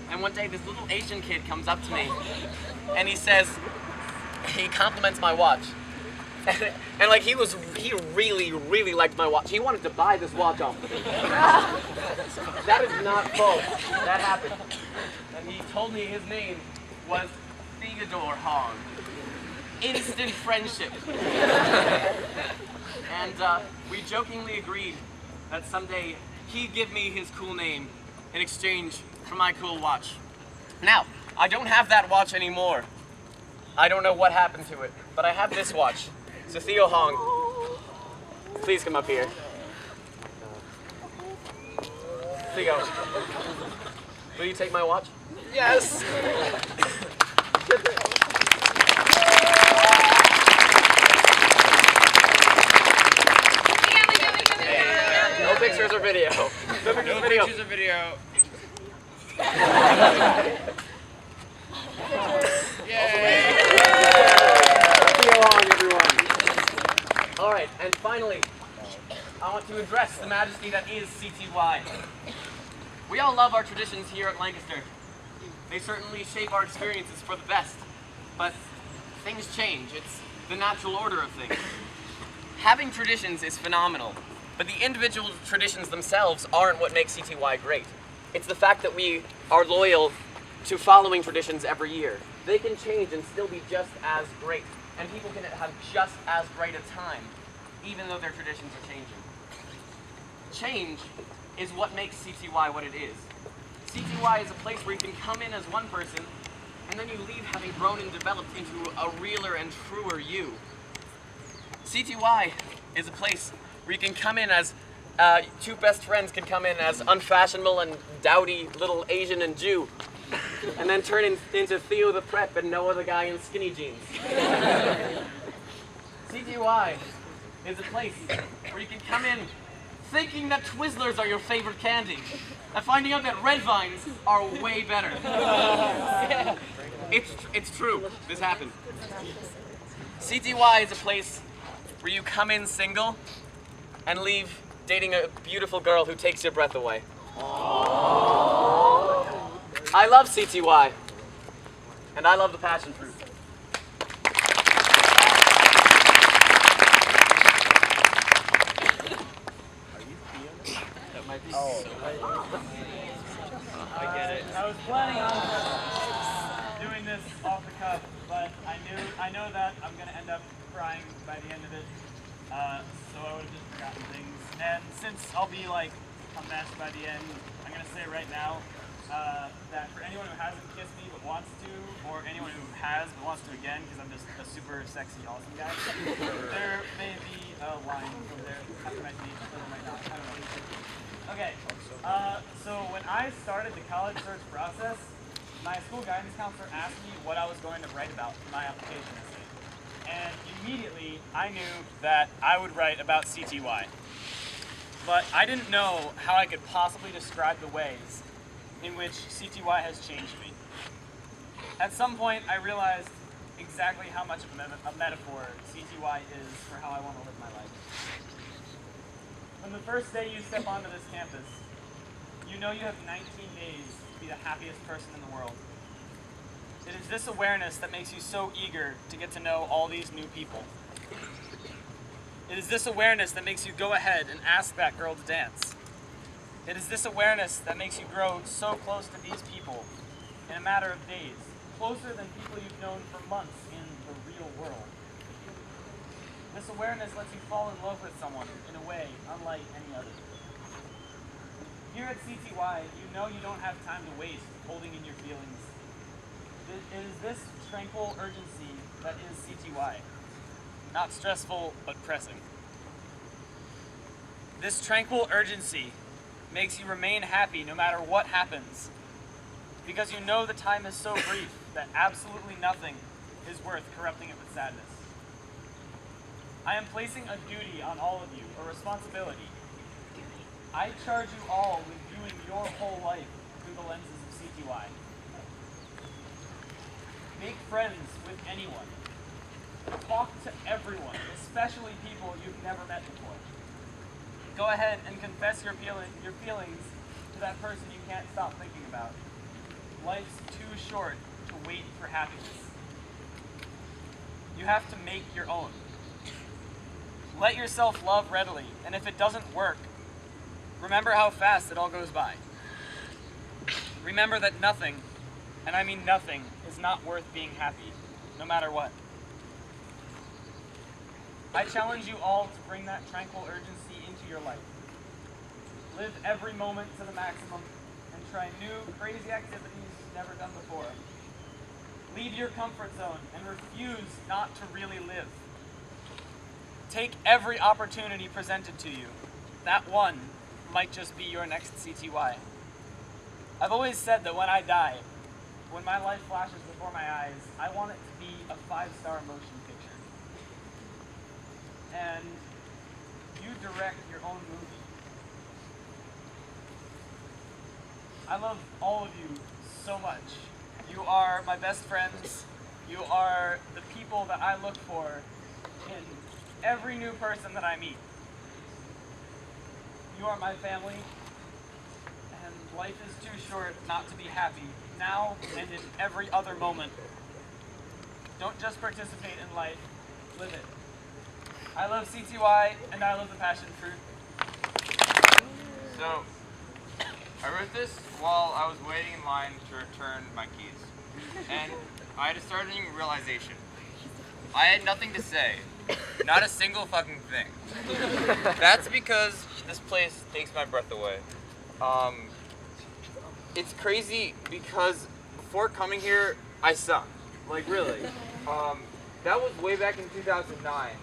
And one day this little Asian kid comes up to me, and he compliments my watch. And like he really, really liked my watch. He wanted to buy this watch off of me. That is not false. That happened. And he told me his name was Theodore Hong. Instant friendship. And we jokingly agreed that someday he'd give me his cool name in exchange for my cool watch. Now, I don't have that watch anymore. I don't know what happened to it, but I have this watch. So Theo Hong, please come up here. Theo, will you take my watch? Yes. No pictures or video. No pictures or video. Yay! Theo Hong, everyone. All right, and finally, I want to address the majesty that is CTY. We all love our traditions here at Lancaster. They certainly shape our experiences for the best, but things change. It's the natural order of things. Having traditions is phenomenal, but the individual traditions themselves aren't what makes CTY great. It's the fact that we are loyal to following traditions every year. They can change and still be just as great, and people can have just as great a time, even though their traditions are changing. Change is what makes CTY what it is. CTY is a place where you can come in as one person, and then you leave having grown and developed into a realer and truer you. CTY is a place where you can come in as two best friends can come in as unfashionable and dowdy little Asian and Jew, and then turn into Theo the Prep and Noah the guy in skinny jeans. CTY is a place where you can come in thinking that Twizzlers are your favorite candy, and finding out that Red Vines are way better. It's true. This happened. CTY is a place where you come in single and leave dating a beautiful girl who takes your breath away. I love CTY, and I love the passion fruit. That might be I get it. I was planning on doing this off the cuff, but I know that I'm gonna end up crying by the end of it. So I would have just forgotten things. And since I'll be like a mess by the end. I'm going to say right now that for anyone who hasn't kissed me but wants to, or anyone who has but wants to again, because I'm just a super sexy, awesome guy, there may be a line from there. That might be, or might not. I don't know. Okay, so when I started the college search process, my school guidance counselor asked me what I was going to write about in my application essay. And immediately I knew that I would write about CTY. But I didn't know how I could possibly describe the ways in which CTY has changed me. At some point I realized exactly how much of a metaphor CTY is for how I want to live my life. From the first day you step onto this campus, you know you have 19 days to be the happiest person in the world. It is this awareness that makes you so eager to get to know all these new people. It is this awareness that makes you go ahead and ask that girl to dance. It is this awareness that makes you grow so close to these people in a matter of days, closer than people you've known for months in the real world. This awareness lets you fall in love with someone in a way unlike any other. Here at CTY, you know you don't have time to waste holding in your feelings. It is this tranquil urgency that is CTY. Not stressful, but pressing. This tranquil urgency makes you remain happy no matter what happens, because you know the time is so brief that absolutely nothing is worth corrupting it with sadness. I am placing a duty on all of you, a responsibility. I charge you all with viewing your whole life through the lenses of CTY. Make friends with anyone. Talk to everyone, especially people you've never met before. Go ahead and confess your feelings to that person you can't stop thinking about. Life's too short to wait for happiness. You have to make your own. Let yourself love readily, and if it doesn't work, remember how fast it all goes by. Remember that nothing, and I mean nothing, is not worth being happy, no matter what. I challenge you all to bring that tranquil urgency into your life. Live every moment to the maximum and try new, crazy activities you've never done before. Leave your comfort zone and refuse not to really live. Take every opportunity presented to you. That one might just be your next CTY. I've always said that when I die, when my life flashes before my eyes, I want it to be a 5-star motion picture. And you direct your own movie. I love all of you so much. You are my best friends. You are the people that I look for in every new person that I meet. You are my family, and life is too short not to be happy, now and in every other moment. Don't just participate in life, live it. I love CTY, and I love the passion fruit. So, I wrote this while I was waiting in line to return my keys. And I had a startling realization. I had nothing to say. Not a single fucking thing. That's because this place takes my breath away. It's crazy because before coming here, I sucked. Like, really. That was way back in 2009.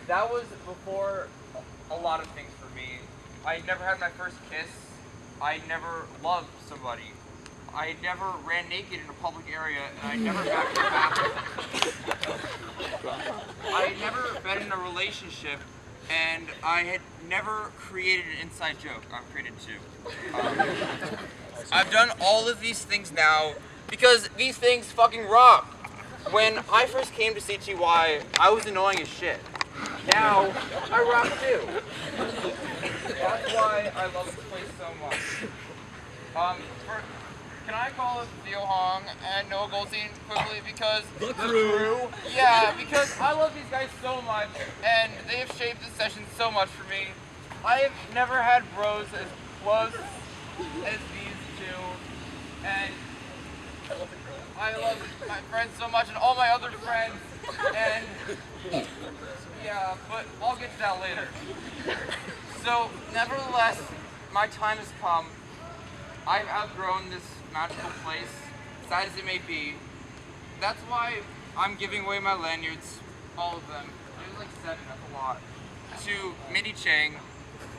That was before a lot of things for me. I never had my first kiss. I never loved somebody. I never ran naked in a public area, and I never got in the bathroom. I had never been in a relationship, and I had never created an inside joke. I've created two. I've done all of these things now because these things fucking rock. When I first came to CTY, I was annoying as shit. Now, I rock too. That's why I love this place so much. Can I call it Theo Hong and Noah Goldstein quickly because the crew? Yeah, because I love these guys so much, and they have shaped this session so much for me. I have never had bros as close as these two, and I love my friends so much and all my other friends, and yeah, but I'll get to that later. So, nevertheless, my time has come. I've outgrown this magical place, sad as it may be. That's why I'm giving away my lanyards, all of them. There's like 7, that's a lot. To Minnie Chang.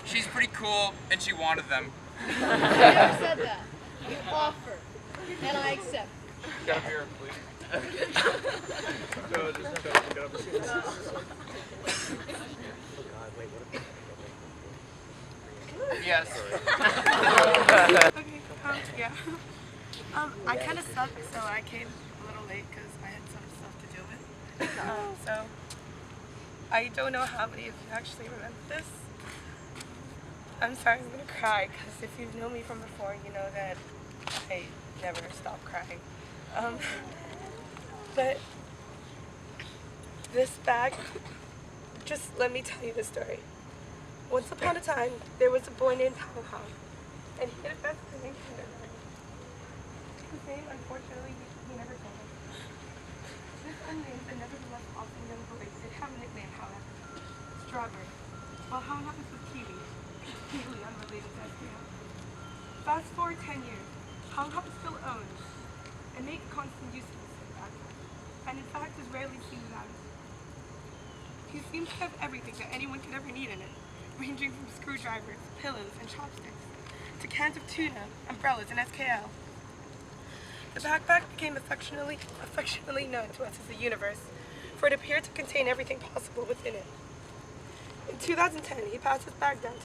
She's pretty cool, and she wanted them. You never said that. You offered, and I accept. Get up here, please. Yes. Okay, yeah. I kind of suck, so I came a little late because I had some stuff to deal with. So, I don't know how many of you actually remember this. I'm sorry, I'm going to cry because if you know me from before, you know that I never stop crying. But this bag, just let me tell you the story. Once upon a time, there was a boy named Hong Hong, and he had a best friend named Kindergarten. His name, unfortunately, he never told us. This unnamed but nevertheless awesome young boy did have a nickname, however, Strawberry. Well, Hong Hong was Kiwi, completely unrelated to SPL. Fast forward 10 years, Hong Hong still owns and makes constant use of this backpack, and in fact is rarely seen without it. He seems to have everything that anyone could ever need in it, ranging from screwdrivers, pillows, and chopsticks, to cans of tuna, umbrellas, and SKL. The backpack became affectionately known to us as the universe, for it appeared to contain everything possible within it. In 2010, he passed his bag down to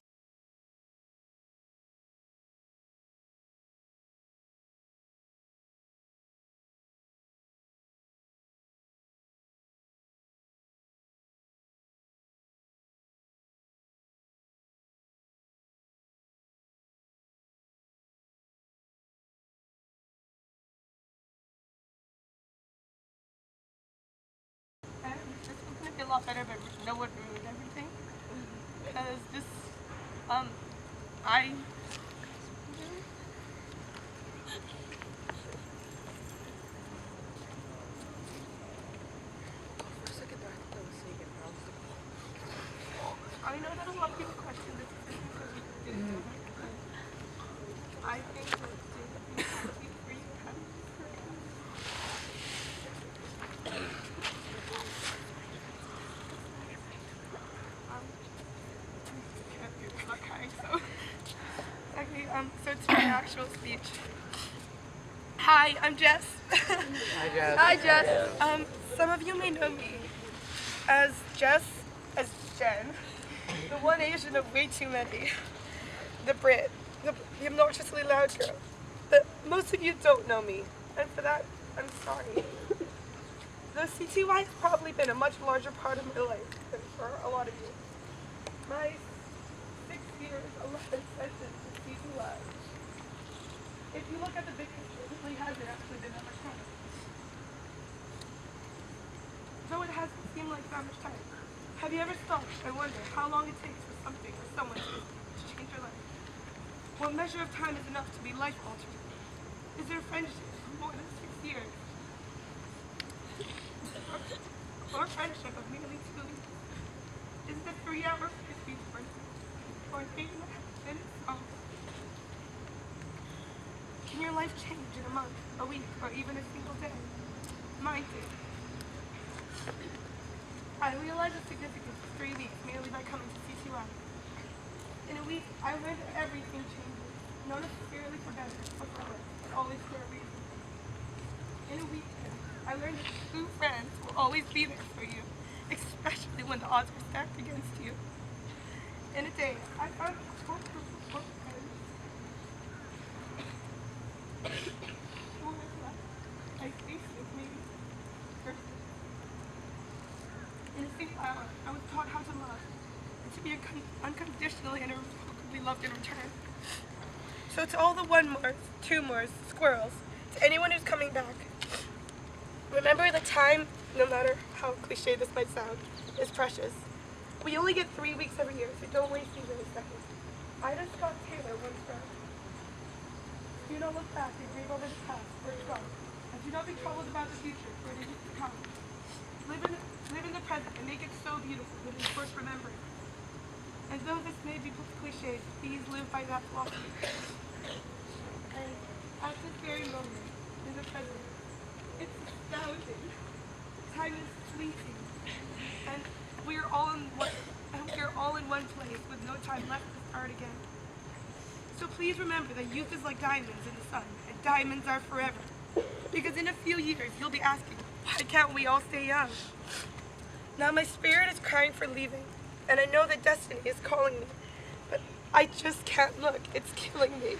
this was going to be a lot better, but no one ruined everything. Because this, I... I know that a lot of people question this decision because we didn't do it. I think that the happy for you happy for him. I'm not crying, so. Okay, so it's my actual speech. Hi, I'm Jess. Hi, Jess. Hi, Jess. Some of you may know me as Jess, as Jen, the one Asian of way too many, the Brit, the obnoxiously loud girl. But most of you don't know me, and for that, I'm sorry. The CTY has probably been a much larger part of my life than for a lot of you. My 6 years, 11 sessions at CTY. If you look at the big picture, it really hasn't actually been that much time. Though it hasn't seemed like that much time. Have you ever stopped and wondered how long it takes for something or someone to change your life? What measure of time is enough to be life-altering? Is there a friendship for more than 6 years? Or a friendship of merely 2 weeks? Is it a 3-hour speech person? Or an 8.5-minute song? Can your life change in a month, a week, or even a single day? Mine did. I realized the significance of 3 weeks merely by coming to CTY. In a week, I learned that everything changes, not necessarily for better or for worse, but always for a reason. In a week, I learned that true friends will always be there for you, especially when the odds are stacked against you. In a day, I found a core group of 4 friends. Who was left? I faced with me. In a single hour, I was taught how to love, and to be unconditionally and irrevocably loved in return. So to all the 1-mores, 2-mores, squirrels, to anyone who's coming back, remember that time, no matter how cliche this might sound, is precious. We only get 3 weeks every year, so don't waste even a second. Ida Scott Taylor once wrote, "Do not look back and grieve over the past, for it's gone, and do not be troubled about the future, for it is to come. Live in the present and make it so beautiful that it is worth remembering. And though this may be cliche, please live by that philosophy. And at this very moment, in the present, it's astounding. Time is fleeting, and we are all in one place with no time left to start again. So please remember that youth is like diamonds in the sun, and diamonds are forever. Because in a few years, you'll be asking, why can't we all stay young? Now my spirit is crying for leaving, and I know that destiny is calling me, but I just can't look. It's killing me,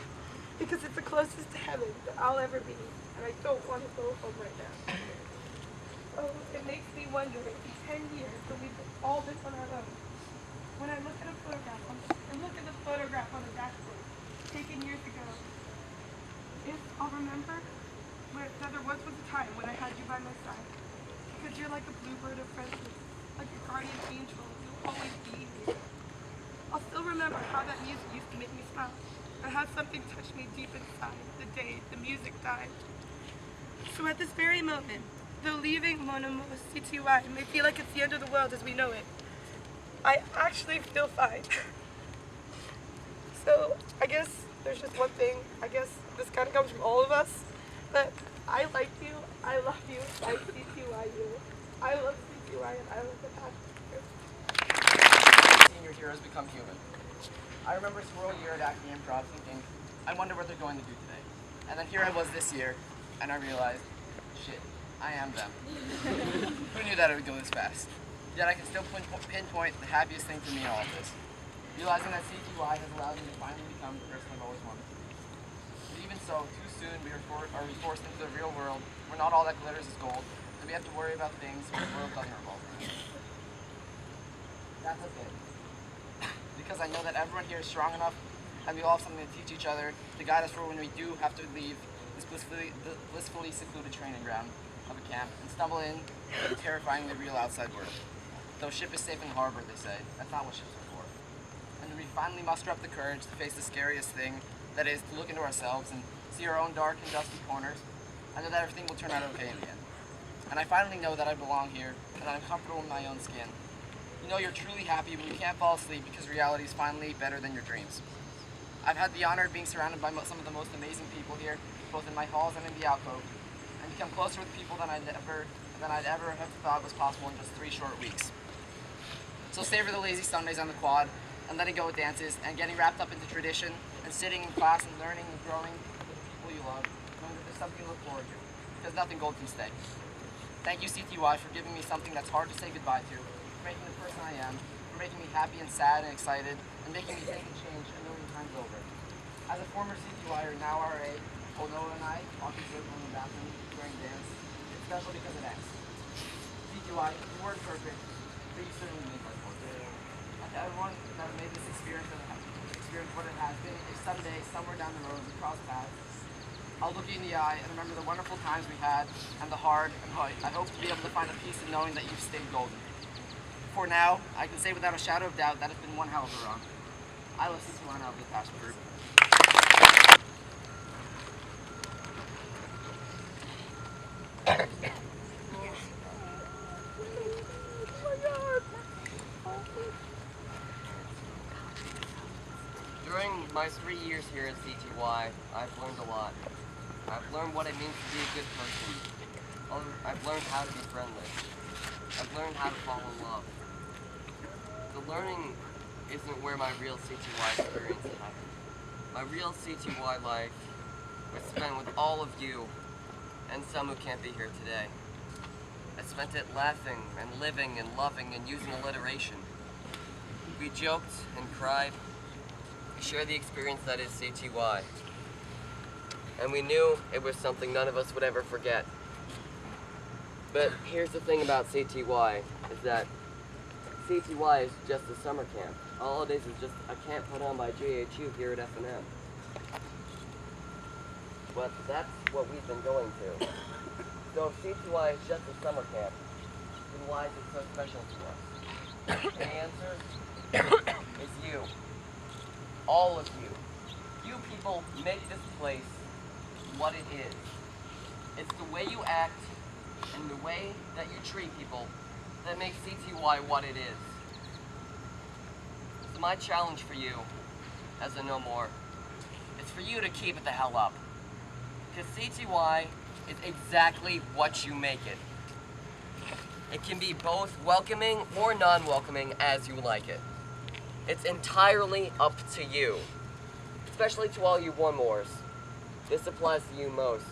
because it's the closest to heaven that I'll ever be, and I don't want to go home right now. Oh, it makes me wonder if in 10 years that we've all been on our own. When I look at a photograph on the dashboard taken years ago, if I'll remember that there was a time when I had you by my side, because you're like a bluebird of friendship, like a guardian angel. You'll always be here. I'll still remember how that music used to make me smile, and how something touched me deep inside the day the music died. So at this very moment, though leaving Mon Amour CTY may feel like it's the end of the world as we know it, I actually feel fine. So I guess there's just one thing. I guess this kind of comes from all of us, but I like you, I love you, I CTY you. I love CTY and I love the passion. Senior heroes become human. I remember squirrel year at Acme Improv thinking, I wonder what they're going to do today. And then here I was this year, and I realized, shit, I am them. Who knew that it would go this fast? Yet I can still pinpoint the happiest thing for me in all of this. Realizing that CTY has allowed me to finally become the person I've always wanted to be. But even so, too soon we are forced into the real world where not all that glitters is gold, and we have to worry about things the world doesn't revolve around. That's okay. Because I know that everyone here is strong enough, and we all have something to teach each other to guide us for when we do have to leave this blissfully secluded training ground of a camp and stumble in to the terrifyingly real outside world. Though ship is safe in harbor, they say, that's not what ships are for. And when we finally muster up the courage to face the scariest thing, that is, to look into ourselves and see our own dark and dusty corners, I know that everything will turn out okay in the end. And I finally know that I belong here, and that I'm comfortable in my own skin. You know you're truly happy when you can't fall asleep because reality is finally better than your dreams. I've had the honor of being surrounded by some of the most amazing people here, both in my halls and in the alcove, and become closer with people than I'd ever have thought was possible in just 3 short weeks. So savor the lazy Sundays on the quad, and letting go with dances, and getting wrapped up into tradition, and sitting in class and learning and growing with the people you love, knowing that there's something to look forward to, because nothing gold can stay. Thank you, CTY, for giving me something that's hard to say goodbye to, for making the person I am, for making me happy and sad and excited, and making me think and change a million times over. As a former CTYer, now RA, Noah and I often circle in the bathroom during dance. It's special because it ends. CTY, you weren't perfect, but you certainly made life work. And to everyone that made this experience what it has been, if someday, somewhere down the road, we cross paths, I'll look you in the eye and remember the wonderful times we had, and the hard, and I hope to be able to find a peace in knowing that you've stayed golden. For now, I can say without a shadow of doubt that it's been one hell of a run. I love CTY and I love the Passionfruit. During my 3 years here at CTY, I've learned a lot. I've learned what it means to be a good person. I've learned how to be friendly. I've learned how to fall in love. The learning isn't where my real CTY experience happened. My real CTY life was spent with all of you and some who can't be here today. I spent it laughing and living and loving and using alliteration. We joked and cried. We shared the experience that is CTY. And we knew it was something none of us would ever forget. But here's the thing about CTY, is that CTY is just a summer camp. All it is just a camp put on by JHU here at F&M. But that's what we've been going to. So if CTY is just a summer camp, then why is it so special to us? The answer is you. All of you. You people make this place what it is. It's the way you act and the way that you treat people that makes CTY what it is. So my challenge for you, as a no more, is for you to keep it the hell up. Because CTY is exactly what you make it. It can be both welcoming or non-welcoming as you like it. It's entirely up to you. Especially to all you one-mores. This applies to you most.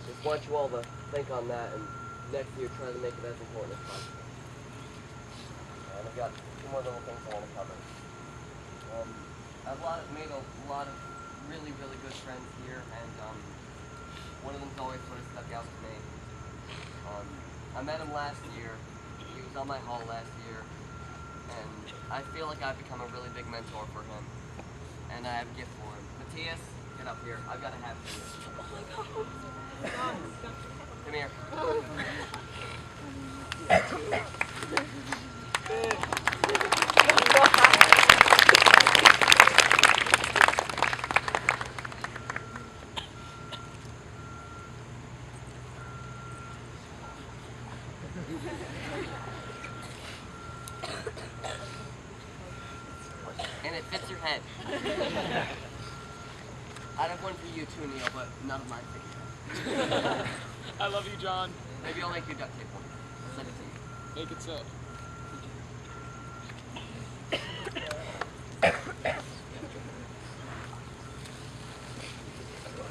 Just want you all to think on that and next year try to make it as important as possible. And I've got two more little things I want to cover. I've made a lot of really, really good friends here, and one of them's always sort of stuck out to me. I met him last year. He was on my hall last year, and I feel like I've become a really big mentor for him. And I have a gift for him. Matthias, get up here. I've got a hat for you. Oh my God. Come here. And it fits your head. I'd have one for you too, Neil, but none of mine fit your head. I love you, John. Maybe I'll make you duct tape one. I'll send it to you. Make it so.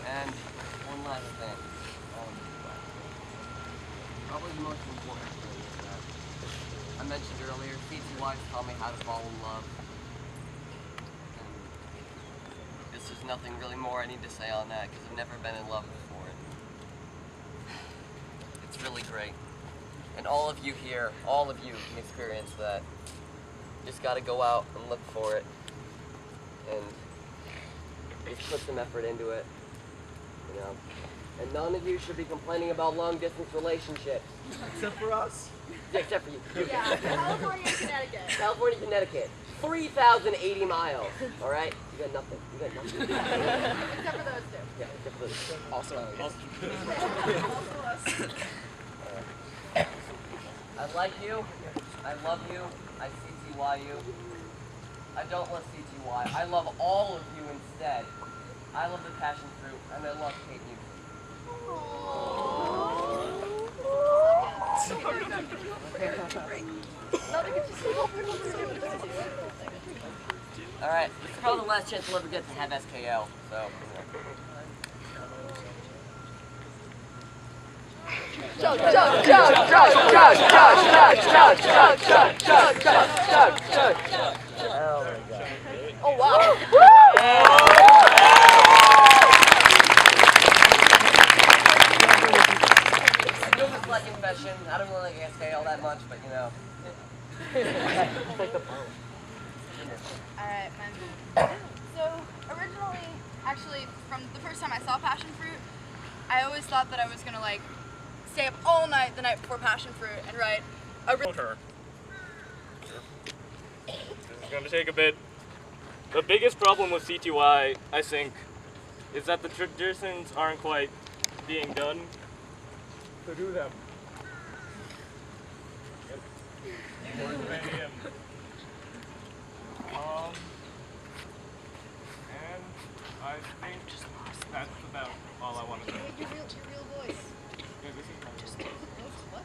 And one last thing. Probably the most important thing is that I mentioned earlier, CTY taught me how to fall in love. And there's just nothing really more I need to say on that because I've never been in love before. It's really great. And all of you here, all of you can experience that. You just gotta go out and look for it. And just put some effort into it. You know? And none of you should be complaining about long-distance relationships. Except for us. Yeah, except for you. Yeah, California and Connecticut. California, Connecticut. 3,080 miles. All right? You got nothing. You got nothing. Except for those two. Yeah, except for those. Also Also us. I like you. I love you. I CTY you. I don't love CTY. I love all of you instead. I love the passion fruit, and I love Kate Newton. Alright, this is probably the last chance we'll ever get to have SKL, so. Oh wow! I do this like confession. I don't really like SKL that much, but you know. Alright, my move. So, originally, actually, from the first time I saw passion fruit, I always thought that I was gonna, like, stay up all night the night before passion fruit and write a Her. This is going to take a bit. The biggest problem with CTY, I think, is that the traditions aren't quite being done. So do them. Yep. And I think that's about all I want to say. Your real voice. Yeah, this is Just what?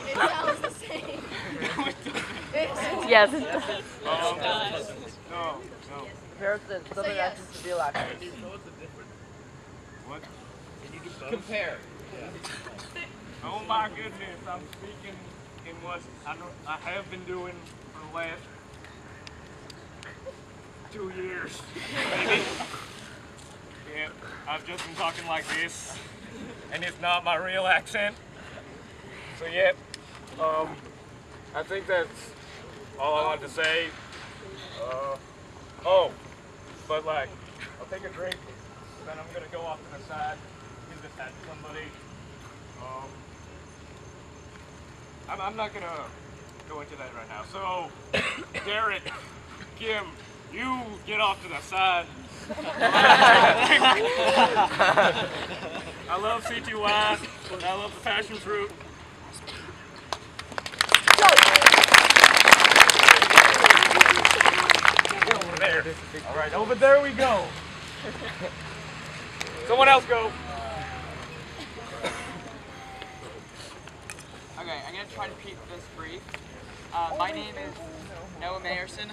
It sounds the same. Yes, it does. No. Comparison, Southern yes. accents to real accents. What? Compare. Oh my goodness, I'm speaking in what I have been doing for the last 2 years, maybe. Yeah, I've just been talking like this, and it's not my real accent. So yeah, I think that's all I wanted to say. Oh, but like, I'll take a drink, then I'm gonna go off to the side, give this hat to somebody. I'm not gonna go into that right now. So, Garrett, Kim, you get off to the side. I love CTY, and I love the passion fruit. All right, over there we go. Someone else go. Okay, I'm going to try to keep this brief. My name is Noah Mayerson,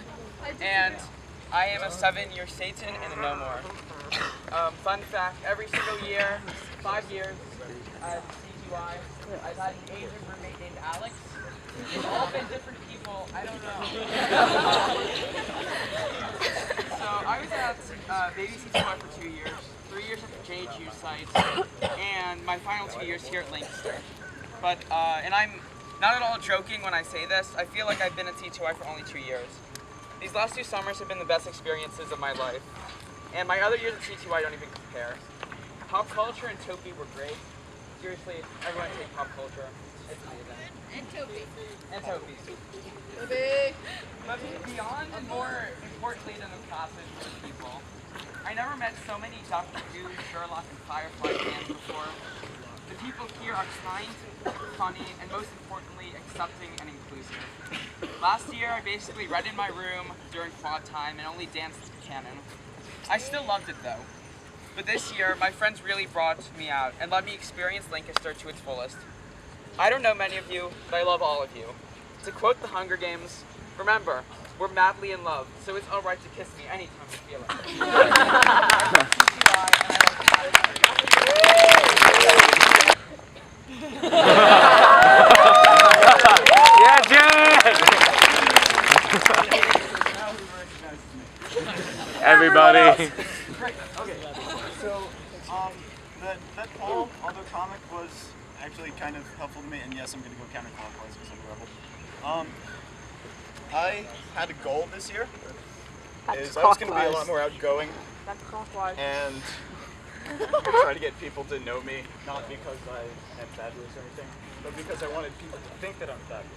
and I am a 7-year Satan and a no more. Fun fact, every single year, 5 years at CTY, I've had an Asian roommate named Alex. They've all been different people, I don't know. So I was at Baby CTY for 2 years, 3 years at the JHU site, and my final 2 years here at Lancaster. But, and I'm not at all joking when I say this, I feel like I've been at CTY for only 2 years. These last 2 summers have been the best experiences of my life. And my other years at CTY don't even compare. Pop culture and Topi were great. Seriously, everyone take pop culture. It's amazing. And Topi. And Topi. But beyond and more importantly than the classes were the people. I never met so many Doctor Who, Sherlock, and Firefly fans before. The people here are kind, funny, and most importantly, accepting and inclusive. Last year, I basically read in my room during quad time and only danced to canon. I still loved it though. But this year, my friends really brought me out and let me experience Lancaster to its fullest. I don't know many of you, but I love all of you. To quote the Hunger Games, remember, we're madly in love, so it's alright to kiss me anytime you feel it. Yeah, Jared! Everybody. Great. Okay. So, that poll, although comic, was actually kind of helpful to me, and yes, I'm going to go counterclockwise because I'm a rebel. I had a goal this year. Is I was going to be a lot more outgoing and try to get people to know me, not because I am fabulous or anything, but because I wanted people to think that I'm fabulous.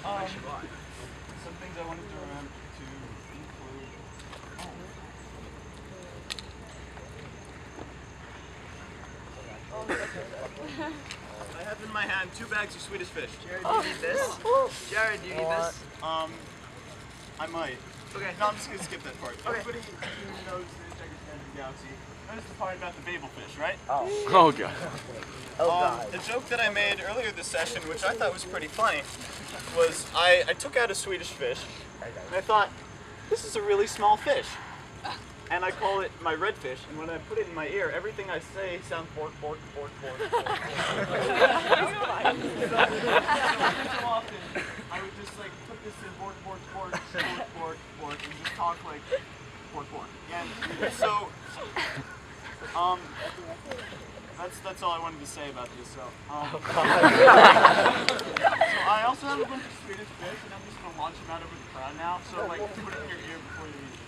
Some things I wanted to remember to include. I have in my hand 2 bags of Swedish fish. Jared, do you need this? Jared, do you need this? I might. Okay. No, I'm just gonna skip that part. Okay. Everybody who knows the Checkers Tangent Galaxy knows the part about the Babel fish, right? Oh god. The joke that I made earlier this session, which I thought was pretty funny, was I took out a Swedish fish, and I thought, this is a really small fish. And I call it my redfish, and when I put it in my ear, everything I say sounds bork, bork, bork, bork, bork. So often, I would just like put this in bork, bork, bork, bork, bork, bork, and just talk like bork, bork. And so, that's all I wanted to say about this. So, so I also have a bunch of Swedish fish, and I'm just gonna launch them out over the crowd now. So like, put it in your ear before you eat.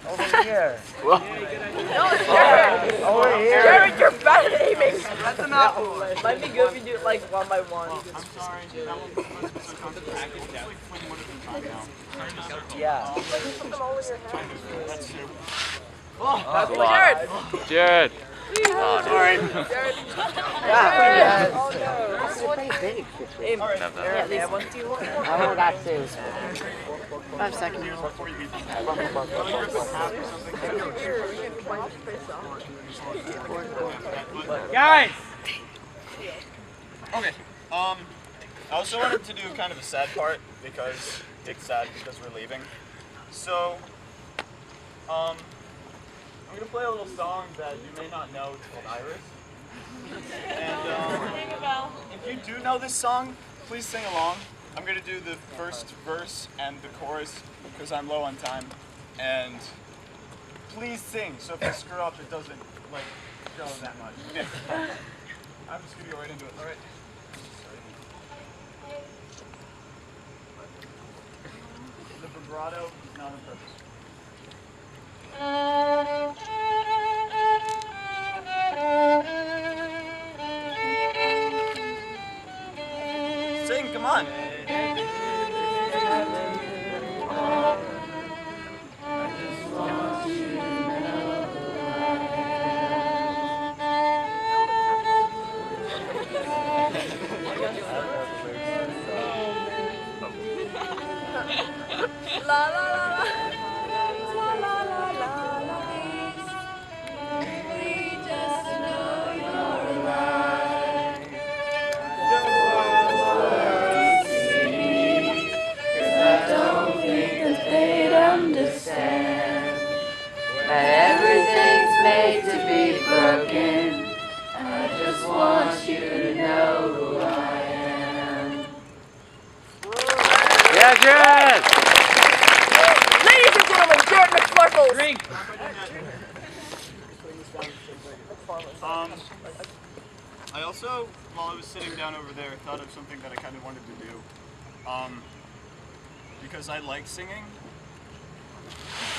Over here. No, it's Jared. Over here. Jared, you're bad at aiming. That's enough. Let me go if you do it like 1 by 1. I'm sorry. That one was so complicated. It's like when would have been time now. Yeah. Put them all in your hand. That's true. That's for Jared. Jared. Oh, sorry. Jared. Jared. Oh no. This is pretty big. Aim. At least one. I only got 2. 5 seconds. Guys! Okay. I also wanted to do kind of a sad part because it's sad because we're leaving. So, I'm gonna play a little song that you may not know. It's called Iris. And if you do know this song, please sing along. I'm gonna do the first verse and the chorus because I'm low on time. And please sing. So if I screw up, it doesn't like go that much. Okay. I'm just gonna go right into it. All right. The vibrato is not on purpose. Sing, come on. La la la la. La la Patrick! Ladies and gentlemen, Jared McSparkles. Drink. I also, while I was sitting down over there, thought of something that I kind of wanted to do. Because I like singing,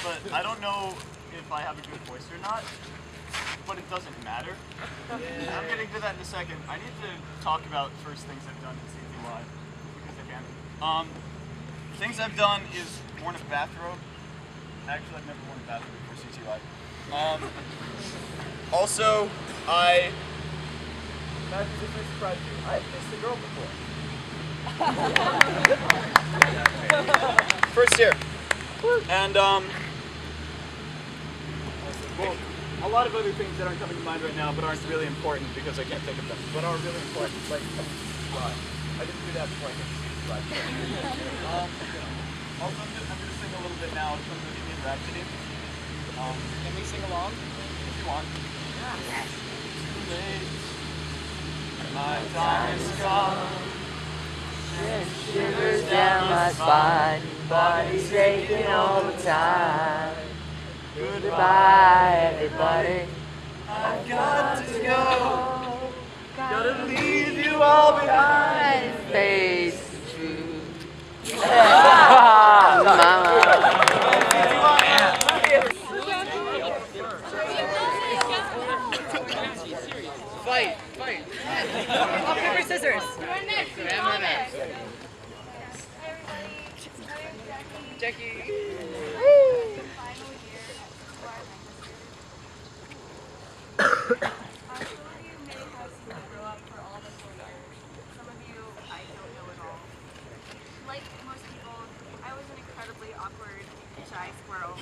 but I don't know if I have a good voice or not, but it doesn't matter. I'm getting to that in a second. I need to talk about first things I've done in CTY, because I can. Things I've done is worn a bathrobe. Actually, I've never worn a bathrobe before CTY. Also, Matt, this may surprise you. I've kissed a girl before. First year. And, well, a lot of other things that aren't coming to mind right now, but aren't really important because I can't think of them, but are really important. Like, I didn't do that before I came to CTY. Also, I'm going to sing a little bit now from the Indian Rhapsody. Can we sing along? If you want. Yes. Too late. My time is come. Shivers down my spine, body's aching all the time. Goodbye, everybody. I've got to go. Gotta leave you all behind. Face the truth. Mama. Fight. Rock, paper, scissors. Jackie. Like most people, I was an incredibly awkward, shy squirrel.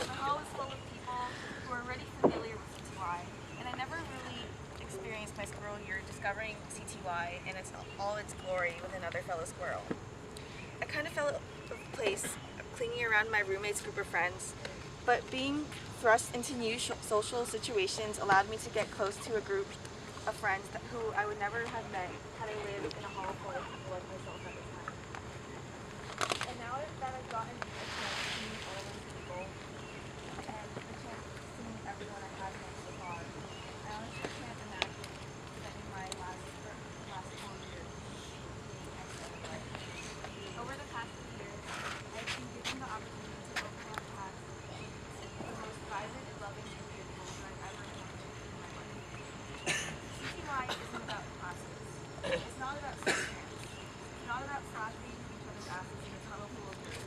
The hall was full of people who were already familiar with CTY, and I never really experienced my squirrel year discovering CTY and all its glory with another fellow squirrel. I kind of fell out of place clinging around my roommate's group of friends, but being thrust into new social situations allowed me to get close to a group of friends who I would never have met had I lived in a hall full of people like myself at the time. And now that I've gotten a chance to meet all those people and a chance to see everyone I have met so far, I honestly can't imagine spending my last 4 years being extra. Over the past few years, I've been given the opportunity to open up paths with the most vibrant and loving individuals that I've ever encountered in my life. CTY isn't about classes. It's not about substance. It's not about frothing each other's asses in a tunnel full of girls.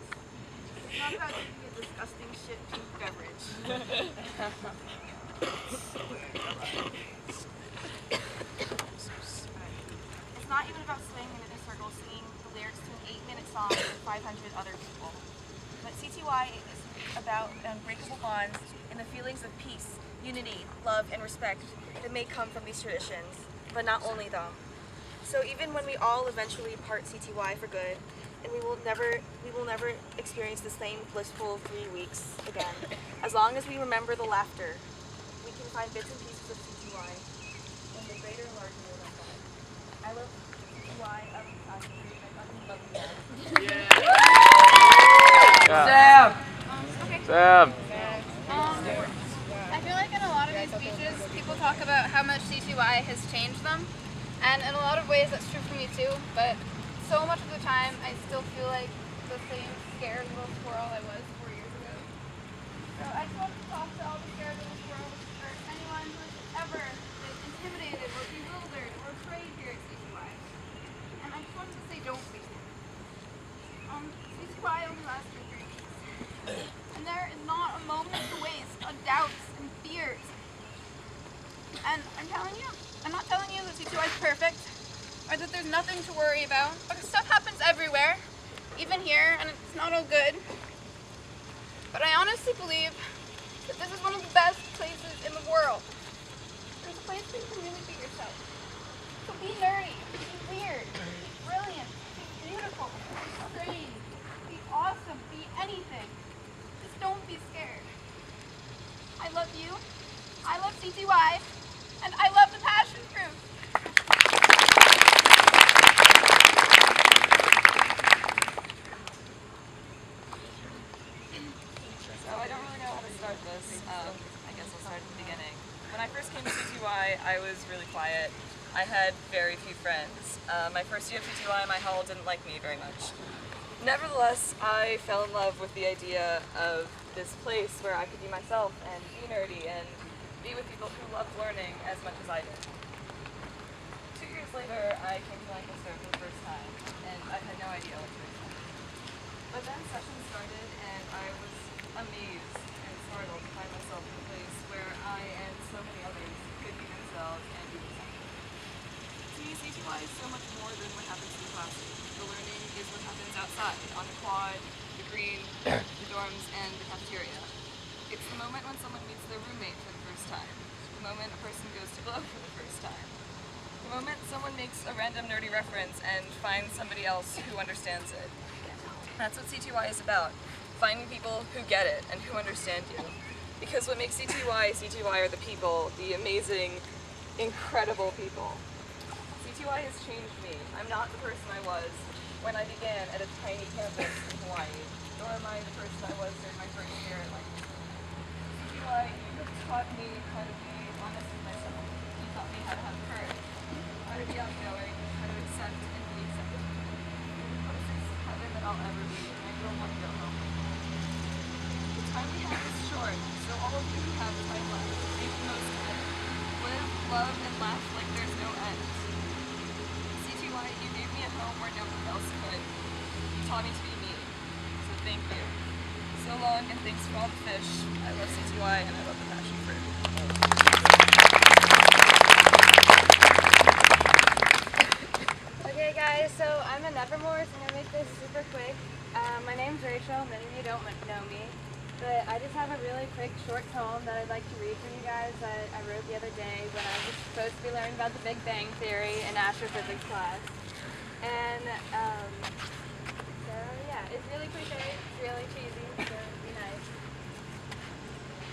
It's not about drinking a disgusting shit pink beverage. It's not even about swaying in a circle singing the lyrics to an 8-minute song with 500 other people. But CTY is about unbreakable bonds and the feelings of peace, unity, love, and respect that may come from these traditions, but not only them. So even when we all eventually part CTY for good, and we will never experience the same blissful 3 weeks again, as long as we remember the laughter, we can find bits and pieces of CTY in the greater and larger world outside. I love CTY, I love Passionfruit, I fucking love you guys. Sam! Okay. Sam! I feel like in a lot of these speeches, people talk about how much CTY has changed them. And in a lot of ways, that's true for me too. But so much of the time, I still feel like the same scared little squirrel I was 4 years ago. So I just want to talk to all the scared little squirrels, or anyone who has ever been intimidated or bewildered or afraid here at CTY. And I just wanted to say, don't be. CTY only lasts for 3 weeks. And there is not a moment to waste on doubts and fears. And I'm not telling you that CTY is perfect, or that there's nothing to worry about, because stuff happens everywhere, even here, and it's not all good. But I honestly believe that this is one of the best places in the world. There's a place where you can really be yourself. So be nerdy, be weird, be brilliant, be beautiful, be strange, be awesome, be anything. Just don't be scared. I love you, I love CTY, and I love the passion fruit. I was really quiet. I had very few friends. My first year of CTY, my hall didn't like me very much. Nevertheless, I fell in love with the idea of this place where I could be myself and be nerdy and be with people who loved learning as much as I did. 2 years later, I came to Lancaster for the first time, and I had no idea what to expect. But then sessions started, and I was amazed and startled to find myself in a place where I and so many others could be themselves and be themselves. To me, CTY is so much more than what happens in the classroom. The learning is what happens outside, on the quad, the green, the dorms, and the cafeteria. It's the moment when someone meets their roommate for the first time. The moment a person goes to Glow for the first time. The moment someone makes a random nerdy reference and finds somebody else who understands it. That's what CTY is about. Finding people who get it and who understand you. Because what makes CTY are the people, the amazing, incredible people. CTY has changed me. I'm not the person I was when I began at a tiny campus in Hawaii, nor am I the person I was during my first year at Lancaster. CTY, you have taught me how to be honest with myself. You taught me how to have courage, how to be outgoing, how to accept and be accepted. This is heaven that I'll ever be, and I don't want to go home. The time we have is short, so all of you who have time left, make the most of it. Live, love, and laugh like there's no end. CTY, you gave me a home where nobody else could. You taught me to be me, so thank you. So long, and thanks for all the fish. I love CTY, and I love the passion fruit. Okay guys, so I'm a Nevermore, so I'm going to make this super quick. My name's Rachel, many of you don't know me, but I just have a really quick short poem that I'd like to read for you guys that I wrote the other day when I was supposed to be learning about the Big Bang Theory in astrophysics class. And so yeah, it's really cliche, it's really cheesy, so be nice.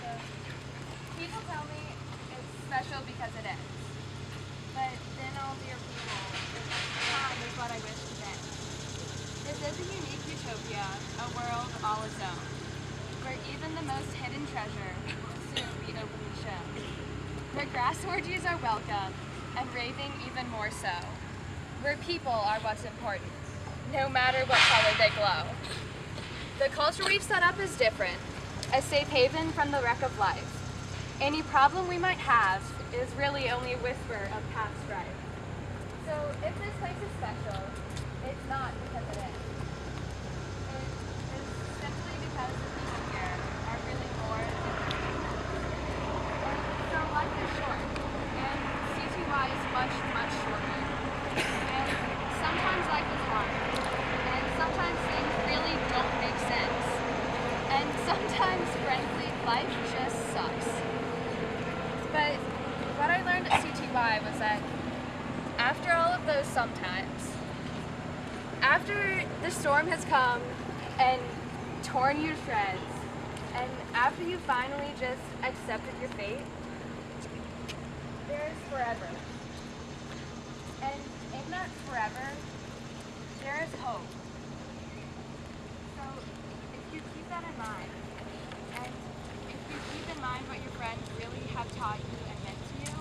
So, people tell me it's special because it is. But then all dear people, time is what I wish to be. This is a unique utopia, a world all its own, where even the most hidden treasure will soon be openly shown. Where grass orgies are welcome, and raving even more so. Where people are what's important, no matter what color they glow. The culture we've set up is different, a safe haven from the wreck of life. Any problem we might have is really only a whisper of past strife. So if this place is special, it's not because it is. It is simply because the people here are really more than and so life is short, and CTY is much, much shorter. And sometimes life is hard, and sometimes things really don't make sense. And sometimes, frankly, life just sucks. But what I learned at CTY was that after all of those sometimes, after the storm has come and torn you to shreds, and after you finally just accepted your fate, there's forever. And in that forever, there is hope. So if you keep that in mind, and if you keep in mind what your friends really have taught you and meant to you,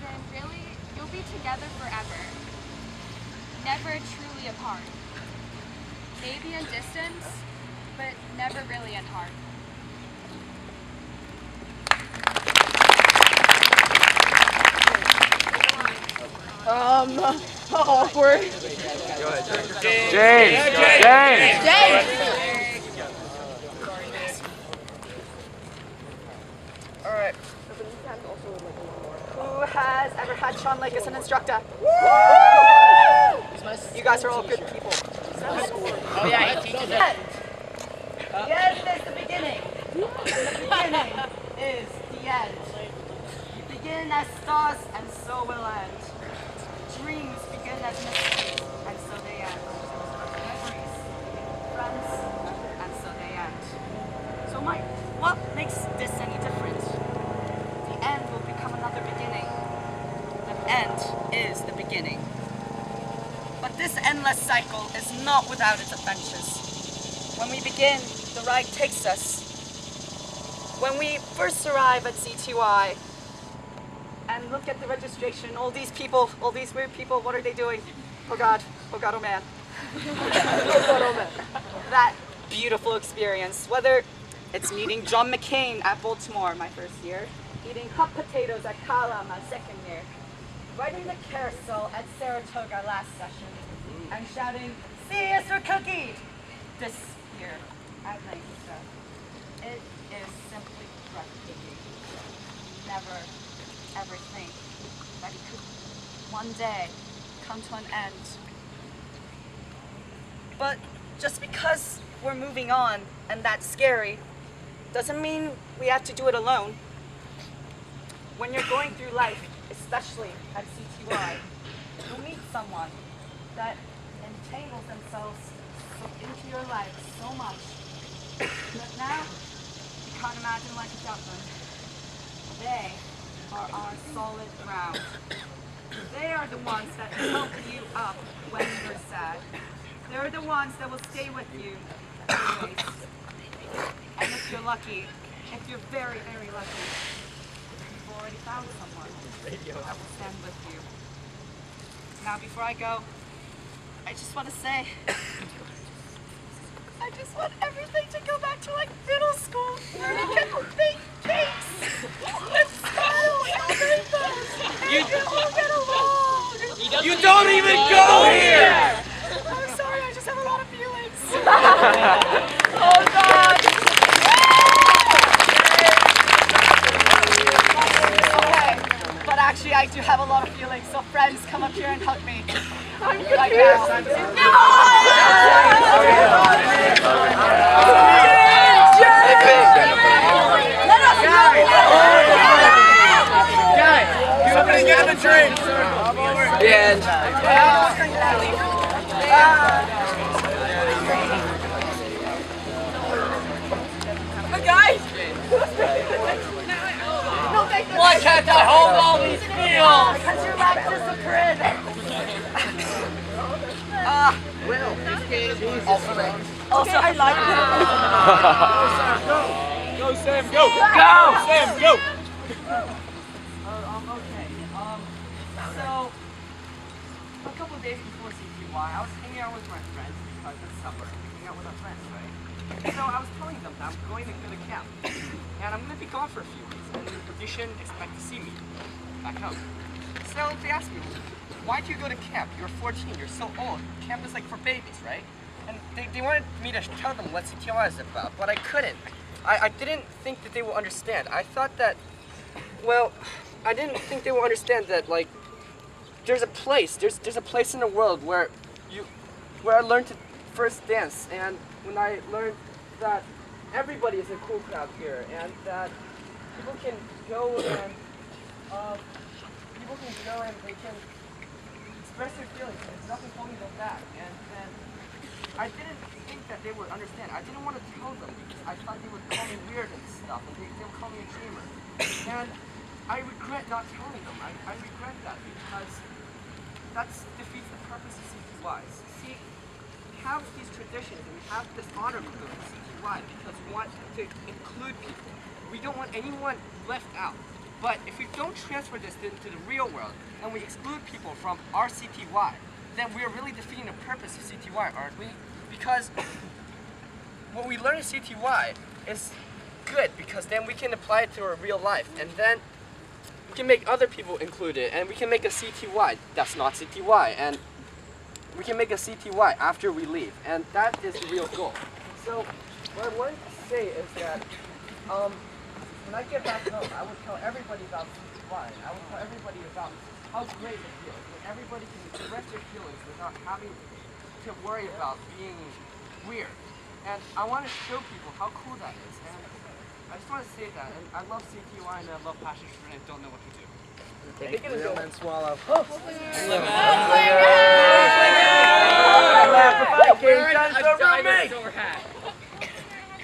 then really, you'll be together forever. Never truly apart. Maybe in distance, but never really in heart. Awkward. Go ahead, James. Alright. Who has ever had Sean Lake as an instructor? You guys are all good people. Oh yeah, he teaches it. Yes, there's the beginning. The beginning is the end. You begin as stars and so will end. Dreams begin as mysteries and so they end. Memories, friends, and so they end. So Mike, what makes this any different? The end will become another beginning. The end is the beginning. But this endless cycle is not without its adventures. When we begin, the ride takes us. When we first arrive at CTY, and look at the registration. All these people, all these weird people, what are they doing? Oh God, oh man. Oh God, oh man. That beautiful experience, whether it's meeting John McCain at Baltimore my first year, eating hot potatoes at Kala my second year, riding the carousel at Saratoga last session, and shouting, "See us for cookie!" this year at Lancaster. It is simply breathtaking. Never, ever think that it could one day come to an end. But just because we're moving on and that's scary, doesn't mean we have to do it alone. When you're going through life, especially at CTY, you'll meet someone that entangles themselves into your life so much that now you can't imagine life without them. They are our solid ground. They are the ones that help you up when you're sad. They're the ones that will stay with you always. And if you're lucky, if you're very, very lucky, you've already found someone that will stand with you. Now, before I go, I just want to say, I just want everything to go back to like middle school, where we can bake cakes and smile and rainbows and all get along. You don't even go here! I'm sorry, I just have a lot of feelings. Oh God! Okay, but actually I do have a lot of feelings, so friends, come up here and hug me. I'm right Somebody get a drink! Guys! Why can't I hold all these feels? Because your legs disappeared. Will, this game is Also, I like it. Go, Sam, go! Go! Sam, go! Okay. So, a couple of days before CTY, I was hanging out with my friends because it's summer. Hanging out with our friends, right? So I was telling them that I'm going to go to camp. And I'm going to be gone for a few weeks. And you shouldn't expect to see me back home. So they asked me, why do you go to camp? You're 14, you're so old. Camp is like for babies, right? And they wanted me to tell them what CTY is about, but I couldn't. I didn't think that they would understand. I thought that, well, I didn't think they would understand that, like, there's a place in the world where I learned to first dance, and when I learned that everybody is a cool crowd here, and that people can go and they can express their feelings, and there's nothing holding them back. And I didn't think that they would understand. I didn't want to tell them because I thought they would call me weird and stuff, and they would call me a dreamer. And I regret not telling them. I regret that because that defeats the purpose of CTYs. See, we have these traditions and we have this honor code of CTY because we want to include people. We don't want anyone left out. But if we don't transfer this into the real world and we exclude people from our CTY, then we're really defeating the purpose of CTY, aren't we? Because what we learn in CTY is good because then we can apply it to our real life, and then we can make other people include it, and we can make a CTY that's not CTY, and we can make a CTY after we leave, and that is the real goal. So what I wanted to say is that when I get back home, I would tell everybody about CTY, and I would tell everybody about how great it feels when everybody can express their feelings without having to worry about being weird. And I want to show people how cool that is. And I just want to say that. And I love CTY and I love Passionfruit and I don't know what to do. Take it and swallow.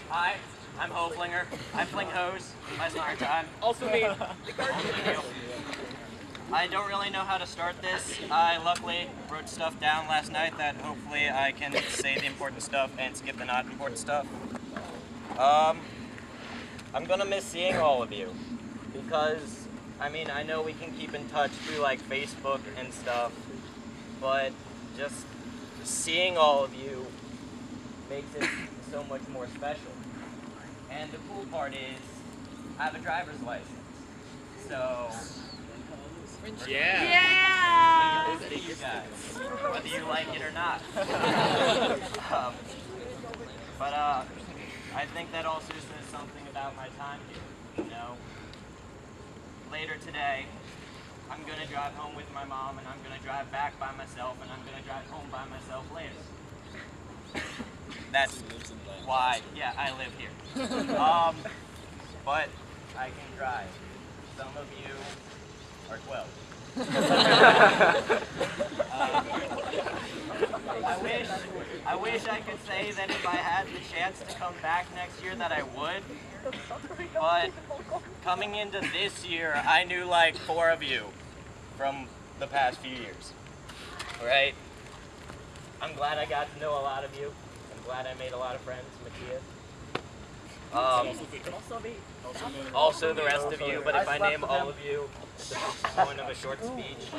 Hi, I'm Hoflinger. I fling hose in my spare time. Also me. I don't really know how to start this. I luckily wrote stuff down last night that hopefully I can say the important stuff and skip the not important stuff. I'm gonna miss seeing all of you because I mean, I know we can keep in touch through like Facebook and stuff, but just seeing all of you makes it so much more special. And the cool part is, I have a driver's license. So, Yeah! see you guys, whether you like it or not. But I think that also says something about my time here, you know? Later today, I'm gonna drive home with my mom, and I'm gonna drive back by myself, and I'm gonna drive home by myself later. That's why, yeah, I live here. But I can drive. Some of you are 12. I wish I could say that if I had the chance to come back next year that I would, but coming into this year, I knew like 4 of you from the past few years, right? I'm glad I got to know a lot of you. I'm glad I made a lot of friends, Matthias. Also the rest of you, but if I name all of you, it's the point of a short speech.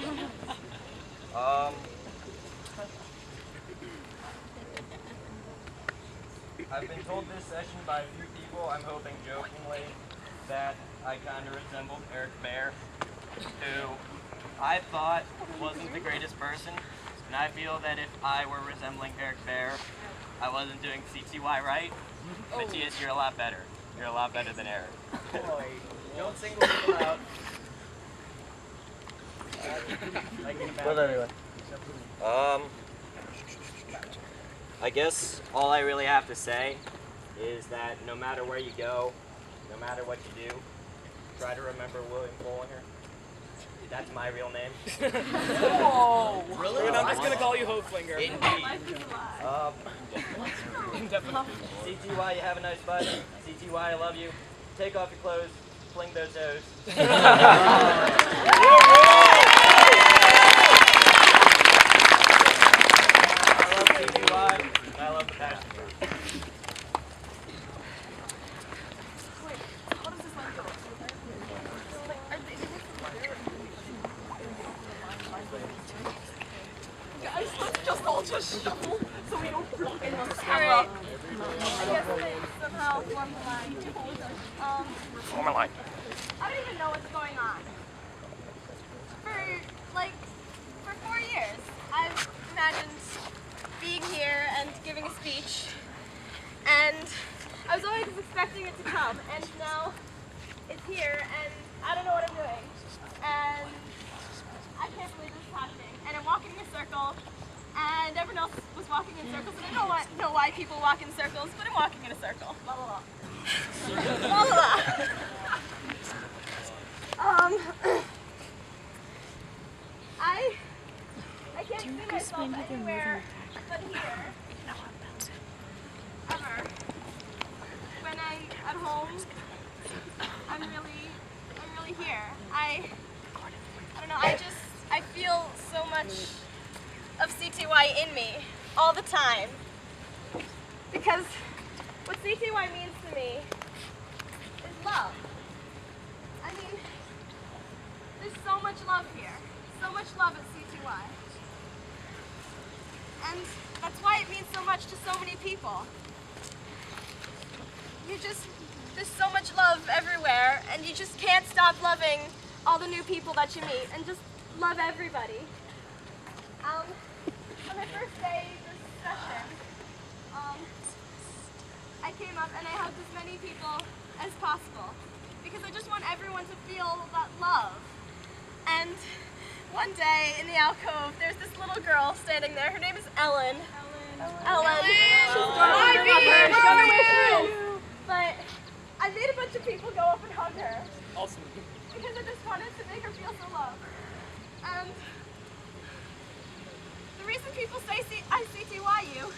I've been told this session by a few people, I'm hoping jokingly, that I kind of resembled Eric Bear, who I thought wasn't the greatest person, and I feel that if I were resembling Eric Bear, I wasn't doing CTY right. Matthias, you're a lot better. You're a lot better than Eric. Don't single people out. But anyway. I guess all I really have to say is that no matter where you go, no matter what you do, try to remember William Bollinger. That's my real name. Whoa! Really? And I'm just gonna call you Hoflinger. Indeed. CTY, you have a nice butt. CTY, I love you. Take off your clothes, fling those toes. I love the passion fruit. Wait, how does this line go? Guys, let's just all just shuffle so we don't block in the camera. I guess they somehow formed the line. Form a line. I don't even know what's going on. For 4 years, I've imagined being here and giving a speech, and I was always expecting it to come, and now it's here, and I don't know what I'm doing, and I can't believe this is happening, and I'm walking in a circle, and everyone else was walking in circles, and I don't know why people walk in circles, but I'm walking in a circle. La la la. La la la. I can't see myself anywhere but here. Ever. When I'm at home, I'm really here. I don't know, I feel so much of CTY in me all the time. Because what CTY means to me is love. I mean, there's so much love here. So much love at CTY. And that's why it means so much to so many people. There's so much love everywhere, and you just can't stop loving all the new people that you meet, and just love everybody. On my first day this session, I came up and I hugged as many people as possible, because I just want everyone to feel that love. And one day in the alcove, there's this little girl standing there. Her name is Ellen. Ellen. But I made a bunch of people go up and hug her. Awesome. Because I just wanted to make her feel so loved. And the reason people say I CTY you,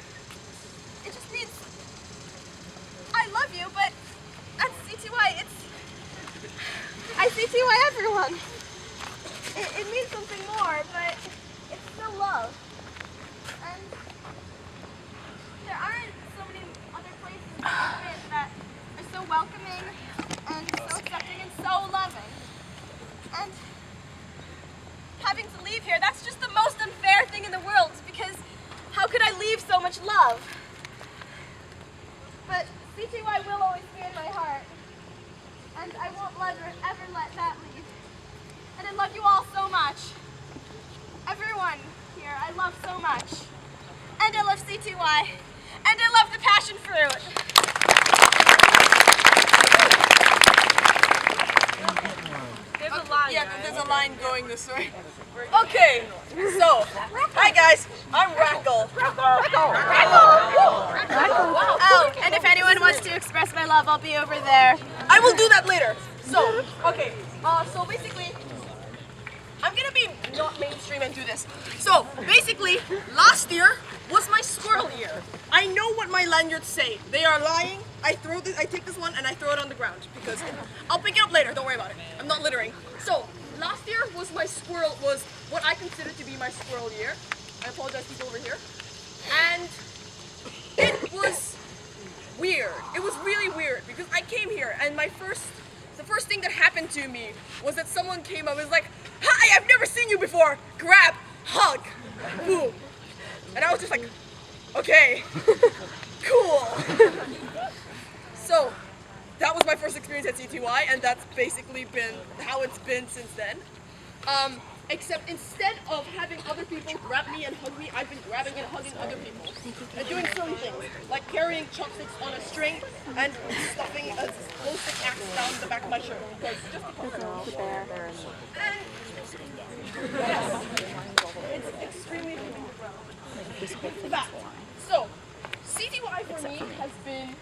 it just means I love you, but at CTY, I CTY everyone. It means something more, but it's still love. And there aren't so many other places that are so welcoming and so accepting and so loving. But CTY will always be in my heart. And I won't ever let that leave. And I love you all so much. Everyone here, I love so much. And I love CTY. And I love the passion fruit. There's a line. Yeah, there's a line going this way. Okay, so, hi guys, I'm Rackle. Oh, and if anyone wants to express my love, I'll be over there. I will do that later. So, okay, so basically, I'm gonna be not mainstream and do this. So, basically, last year was my squirrel year. I know what my lanyards say. They are lying. I take this one and I throw it on the ground because I'll pick it up later. Don't worry about it. I'm not littering. So, last year was what I consider to be my squirrel year. I apologize, people over here. And it was weird. It was really weird because I came here and the first thing that happened to me was that someone came up and was like, "Hi, I've never seen you before. Grab, hug, boom." And I was just like, okay, cool. So that was my first experience at CTY, and that's basically been how it's been since then. Except instead of having other people grab me and hug me, I've been grabbing and hugging other people. And doing silly things, like carrying chopsticks on a string and stuffing a glow stick axe down the back of my shirt. Because just because. And yes, it's extremely fact. So, CTY for me has been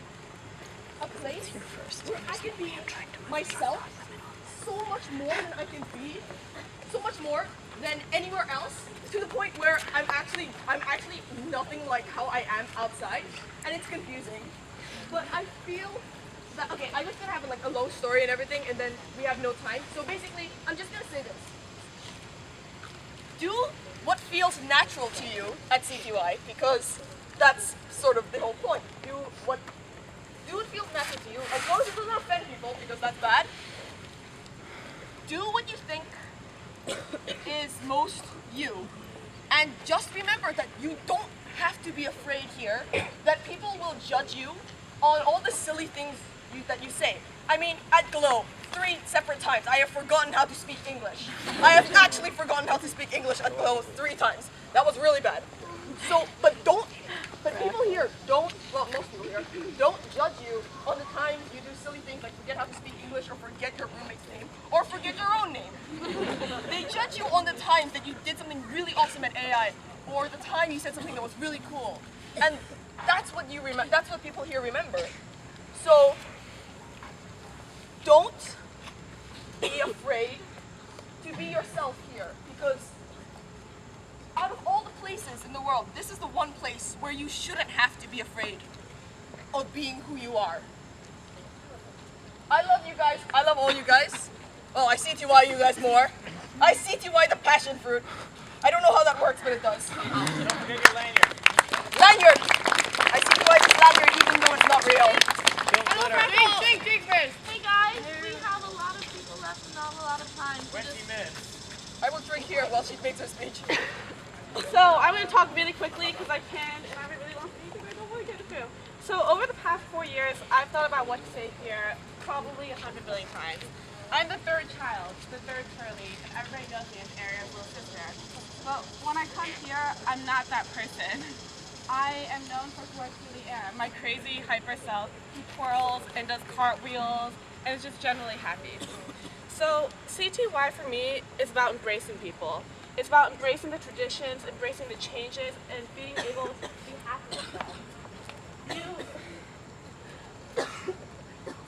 a place where I can be myself so much more than I can be, so much more than anywhere else, to the point where I'm actually nothing like how I am outside, and it's confusing. But I feel that, okay, I was gonna have like a long story and everything, and then we have no time. So basically, I'm just gonna say this. Do what feels natural to you at CTY, because that's sort of the whole point. Do what feels natural to you, as long as it doesn't offend people, because that's bad. Do what you think is most you. And just remember that you don't have to be afraid here that people will judge you on all the silly things that you say. I mean, at Glow, 3 separate times, I have forgotten how to speak English. I have actually forgotten how to speak English at Glow 3 times. That was really bad. So, but people here don't, well, most people here, don't judge you on the times you do silly things like forget how to speak English or forget your roommate's name or forget your own name. They judge you on the times that you did something really awesome at AI or the time you said something that was really cool. And that's what you remember. That's what people here remember. So don't be afraid to be yourself here, because out of all the places in the world, this is the one place where you shouldn't have to be afraid of being who you are. I love you guys. I love all you guys. Well, I CTY you guys more. I CTY the passion fruit. I don't know how that works, but it does. Don't forget your lanyard. Lanyard! I CTY this lanyard even though it's not real. Don't litter. Drink first. Hey guys, we have a lot of people left and not a lot of time. When she missed. I will drink here while she makes her speech. So I'm going to talk really quickly because I can, and I haven't really long speech because I don't want to get it through. So over the past 4 years, I've thought about what to say here probably 100 billion times. I'm the third child, the third cheerlead, and everybody knows me as Ariel's little sister. But when I come here, I'm not that person. I am known for who I truly am. My crazy hyper self who twirls and does cartwheels and is just generally happy. So CTY for me is about embracing people. It's about embracing the traditions, embracing the changes, and being able to be happy with them.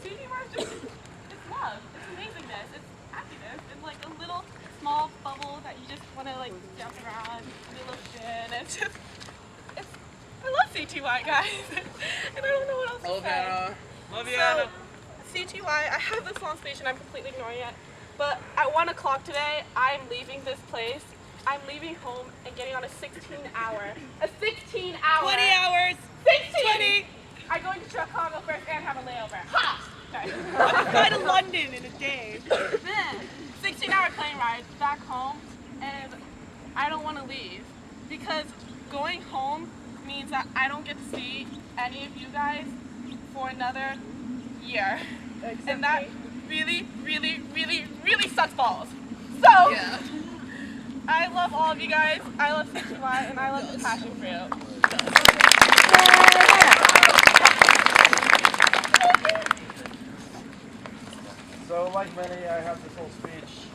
CTY is just, it's love, it's amazingness, it's happiness, and like a little small bubble that you just want to like jump around, do a little shit, and it's just, I love CTY guys, and I don't know what else to say. Love you, Anna. CTY, I have this long speech and I'm completely ignoring it, but at 1 o'clock today, I'm leaving this place. I'm leaving home and getting on a 16-hour. A 16-hour. 20 hours. 16. 20. I'm going to Chicago first and have a layover. Ha! Okay. I'm going to London in a day. Then, 16-hour plane ride back home, and I don't want to leave because going home means that I don't get to see any of you guys for another year. And that really, really, really, really sucks balls. So, I love all of you guys. I love CTY, and I love the Passionfruit. So, like many, I have this whole speech.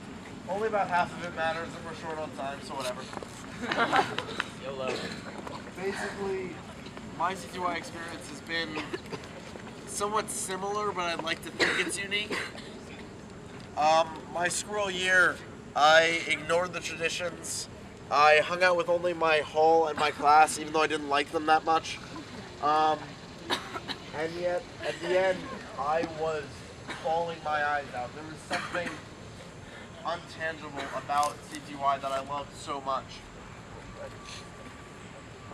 Only about half of it matters, and we're short on time, so whatever. YOLO. Basically, my CTY experience has been somewhat similar, but I'd like to think it's unique. My squirrel year, I ignored the traditions. I hung out with only my hall and my class, even though I didn't like them that much. And yet, at the end, I was bawling my eyes out. There was something untangible about CTY that I loved so much.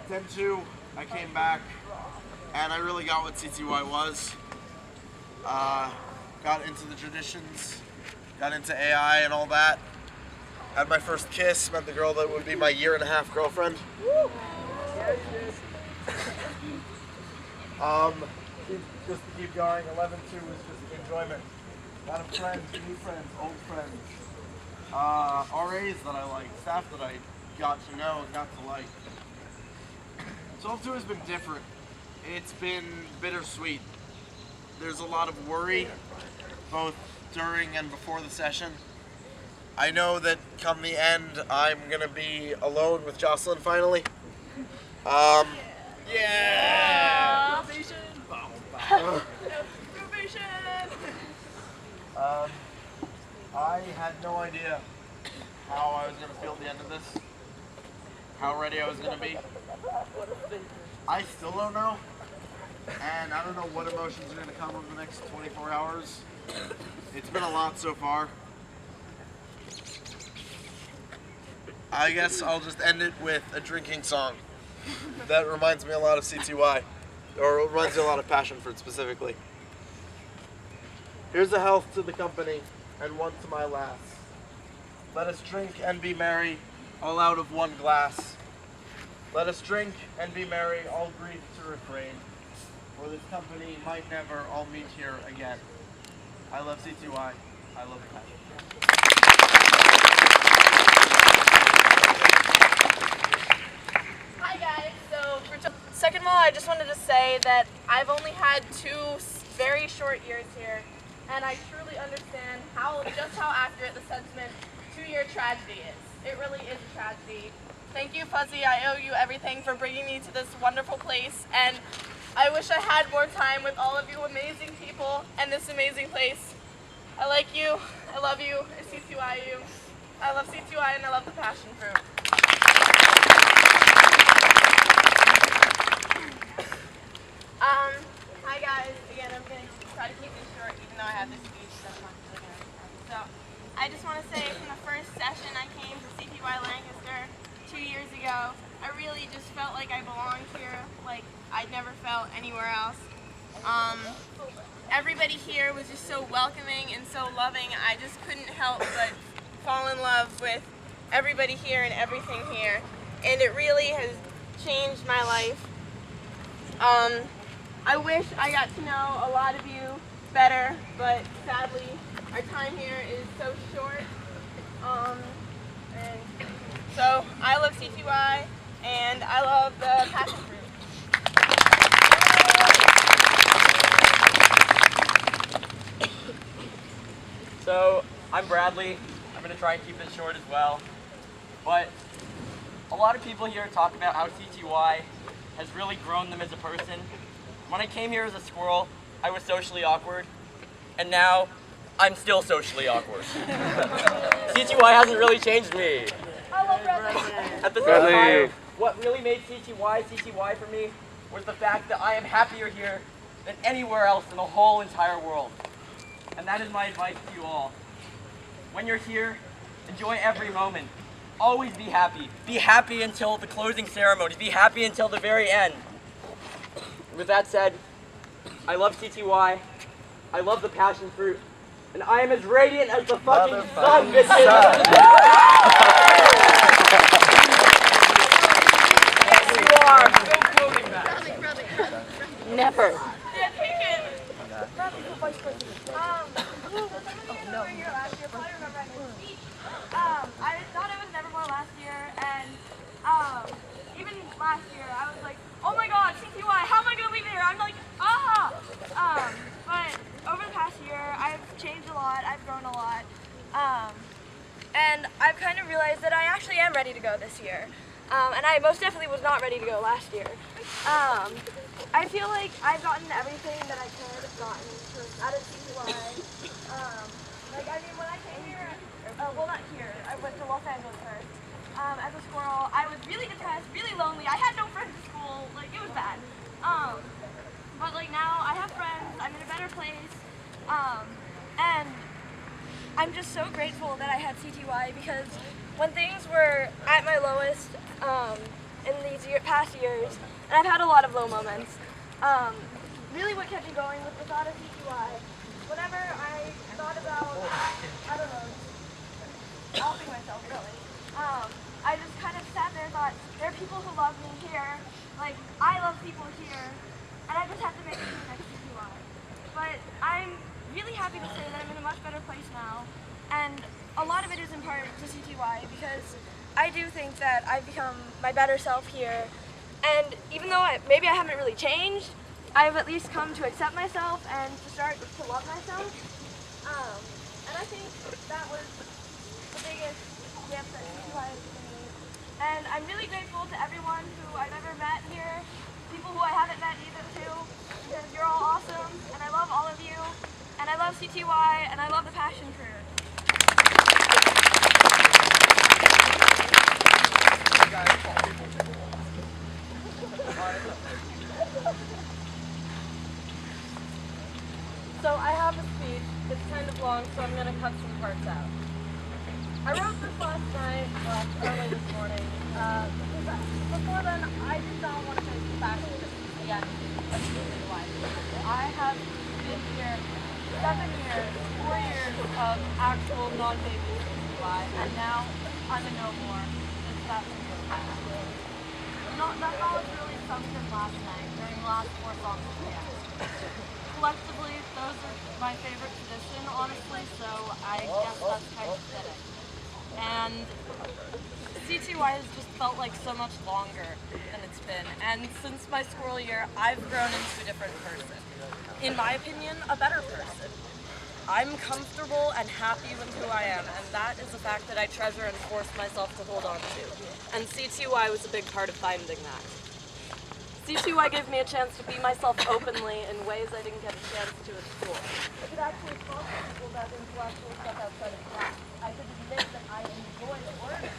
10-2, I came back, and I really got what CTY was. Got into the traditions, got into AI and all that. Had my first kiss, met the girl that would be my year-and-a-half girlfriend. Just to keep going, 11-2 was just enjoyment. A lot of friends, new friends, old friends. RAs that I liked, staff that I got to know and got to like. 12-2 has been different. It's been bittersweet. There's a lot of worry, both during and before the session. I know that come the end, I'm gonna be alone with Jocelyn finally. Yeah! Probation! Probation! I had no idea how I was gonna feel at the end of this, how ready I was gonna be. I still don't know, and I don't know what emotions are gonna come over the next 24 hours. It's been a lot so far. I guess I'll just end it with a drinking song. That reminds me a lot of CTY, or it reminds me a lot of Passionfruit specifically. Here's a health to the company, and one to my lass. Let us drink and be merry, all out of one glass. Let us drink and be merry, all grief to refrain, for this company might never all meet here again. I love CTY, I love the Passion. Hi guys, so second of all, I just wanted to say that I've only had 2 very short years here, and I truly understand just how accurate the sentiment 2-year tragedy is. It really is a tragedy. Thank you, Fuzzy. I owe you everything for bringing me to this wonderful place, and I wish I had more time with all of you amazing people and this amazing place. I like you. I love you. I CTY you. I love CTY and I love the Passionfruit. Hi guys. Again, I'm going to try to keep this short even though I have this speech that I'm not really going to. So, I just want to say from the first session I came to CTY Lancaster 2 years ago, I really just felt like I belonged here, like I'd never felt anywhere else. Everybody here was just so welcoming and so loving. I just couldn't help but fall in love with everybody here and everything here, and it really has changed my life. I wish I got to know a lot of you better, but sadly our time here is so short. And so I love CTY and I love the Passionfruit. So, I'm Bradley. I'm going to try and keep this short as well. But a lot of people here talk about how CTY has really grown them as a person. When I came here as a squirrel, I was socially awkward. And now, I'm still socially awkward. CTY hasn't really changed me. At the same time, what really made CTY for me was the fact that I am happier here than anywhere else in the whole entire world. And that is my advice to you all. When you're here, enjoy every moment. Always be happy. Be happy until the closing ceremony. Be happy until the very end. With that said, I love CTY. I love the Passionfruit. And I am as radiant as the fucking sun, bitches! Yes, you are! Rubbing. Never. Yeah, take it. Vice President. For some of you who were here last year probably remember I made a speech. I thought it was Nevermore last year, and even last year I was like, oh my god, CTY, how am I going to leave here? I'm like, ah! But over the past year, I've changed a lot, I've grown a lot, and I've kind of realized that I actually am ready to go this year. And I most definitely was not ready to go last year. I feel like I've gotten everything that I could have gotten out of CTY. When I came here, well, not here, I went to Los Angeles first. As a squirrel, I was really depressed, really lonely. I had no friends at school, like, it was bad. But like now, I have friends, I'm in a better place, and I'm just so grateful that I had CTY because when things were at my lowest in these past years, and I've had a lot of low moments, really what kept me going was the thought of CTY. Whenever I thought about, I don't know, helping myself really, I just kind of sat there and thought, there are people who love me here, like I love people here, and I just have to make it to the next CTY. But I'm really happy to say that I'm in a much better place now, and a lot of it is in part to CTY because I do think that I've become my better self here, and even though maybe I haven't really changed, I've at least come to accept myself and to start to love myself. And I think that was the biggest gift that CTY has given me. And I'm really grateful to everyone who I've ever met here, people who I haven't met either too, because you're all awesome, and I love all of you, and I love CTY, and I love the passion fruit. So I have a speech. It's kind of long, so I'm going to cut some parts out. I wrote this last night, early this morning, because before then I did not want to finish the fashion yet of CTY. I have been here 7 years, 4 years of actual non-baby CTY, and now I'm a no more. It's that simple. That knowledge really sunk in last night during the last 4 songs of the end. Collectively, those are my favorite tradition, honestly, so I guess that's kind of fitting. And CTY has just felt like so much longer than it's been. And since my squirrel year, I've grown into a different person. In my opinion, a better person. I'm comfortable and happy with who I am, and that is a fact that I treasure and force myself to hold on to. And CTY was a big part of finding that. CTY gave me a chance to be myself openly in ways I didn't get a chance to at school. I could actually talk to people about intellectual stuff outside of class. I could admit that I enjoyed learning.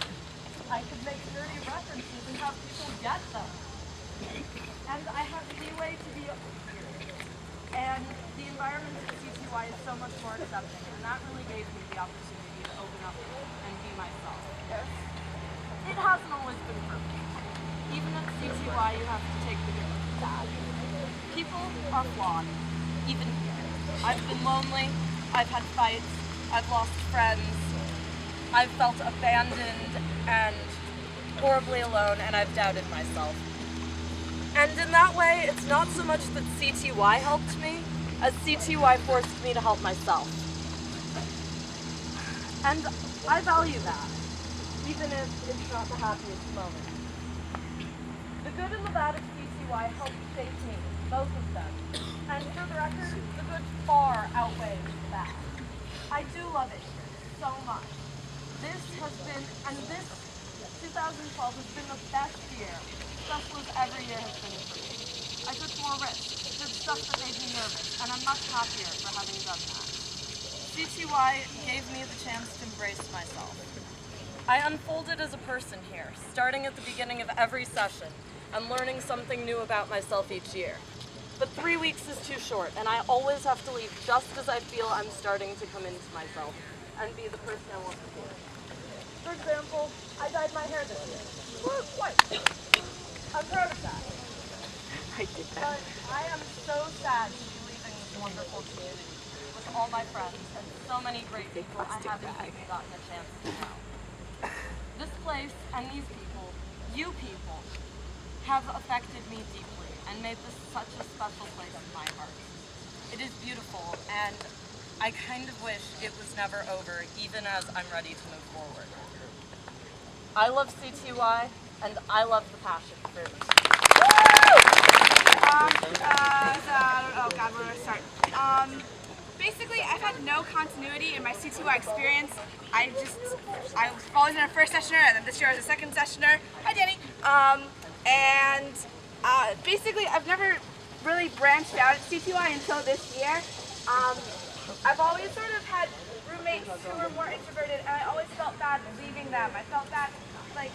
I could make dirty references and have people get them. And I have leeway to be and the environment at CTY is so much more accepting, and that really gave me the opportunity to open up and be myself. It hasn't always been perfect. Even at CTY, you have to take the good with the bad. People are flawed, even here. I've been lonely, I've had fights, I've lost friends, I've felt abandoned and horribly alone, and I've doubted myself. And in that way, it's not so much that CTY helped me, as CTY forced me to help myself. And I value that, even if it's not the happiest moment. The good and the bad of CTY helped shape me, both of them. And for the record, the good far outweighs the bad. I do love it here so much. This has been, and this 2012 has been the best year, especially as every year has been for me. I took more risks, did stuff that made me nervous, and I'm much happier for having done that. CTY gave me the chance to embrace myself. I unfolded as a person here, starting at the beginning of every session, and learning something new about myself each year. But 3 weeks is too short, and I always have to leave just as I feel I'm starting to come into myself and be the person I want to be. For example, I dyed my hair this year. White. I'm proud of that. But I am so sad to be leaving this wonderful community with all my friends and so many great people I haven't even gotten a chance to know. This place and these people, you people, have affected me deeply and made this such a special place in my heart. It is beautiful, and I kind of wish it was never over, even as I'm ready to move forward. I love CTY, and I love the passion fruit. Oh God, where do I start? Basically, I've had no continuity in my CTY experience. I was always in a first sessioner, and then this year I was a second sessioner. Hi, Danny. Basically, I've never really branched out at CTY until this year. I've always sort of had roommates who were more introverted, and I always felt bad leaving them. I felt bad, like,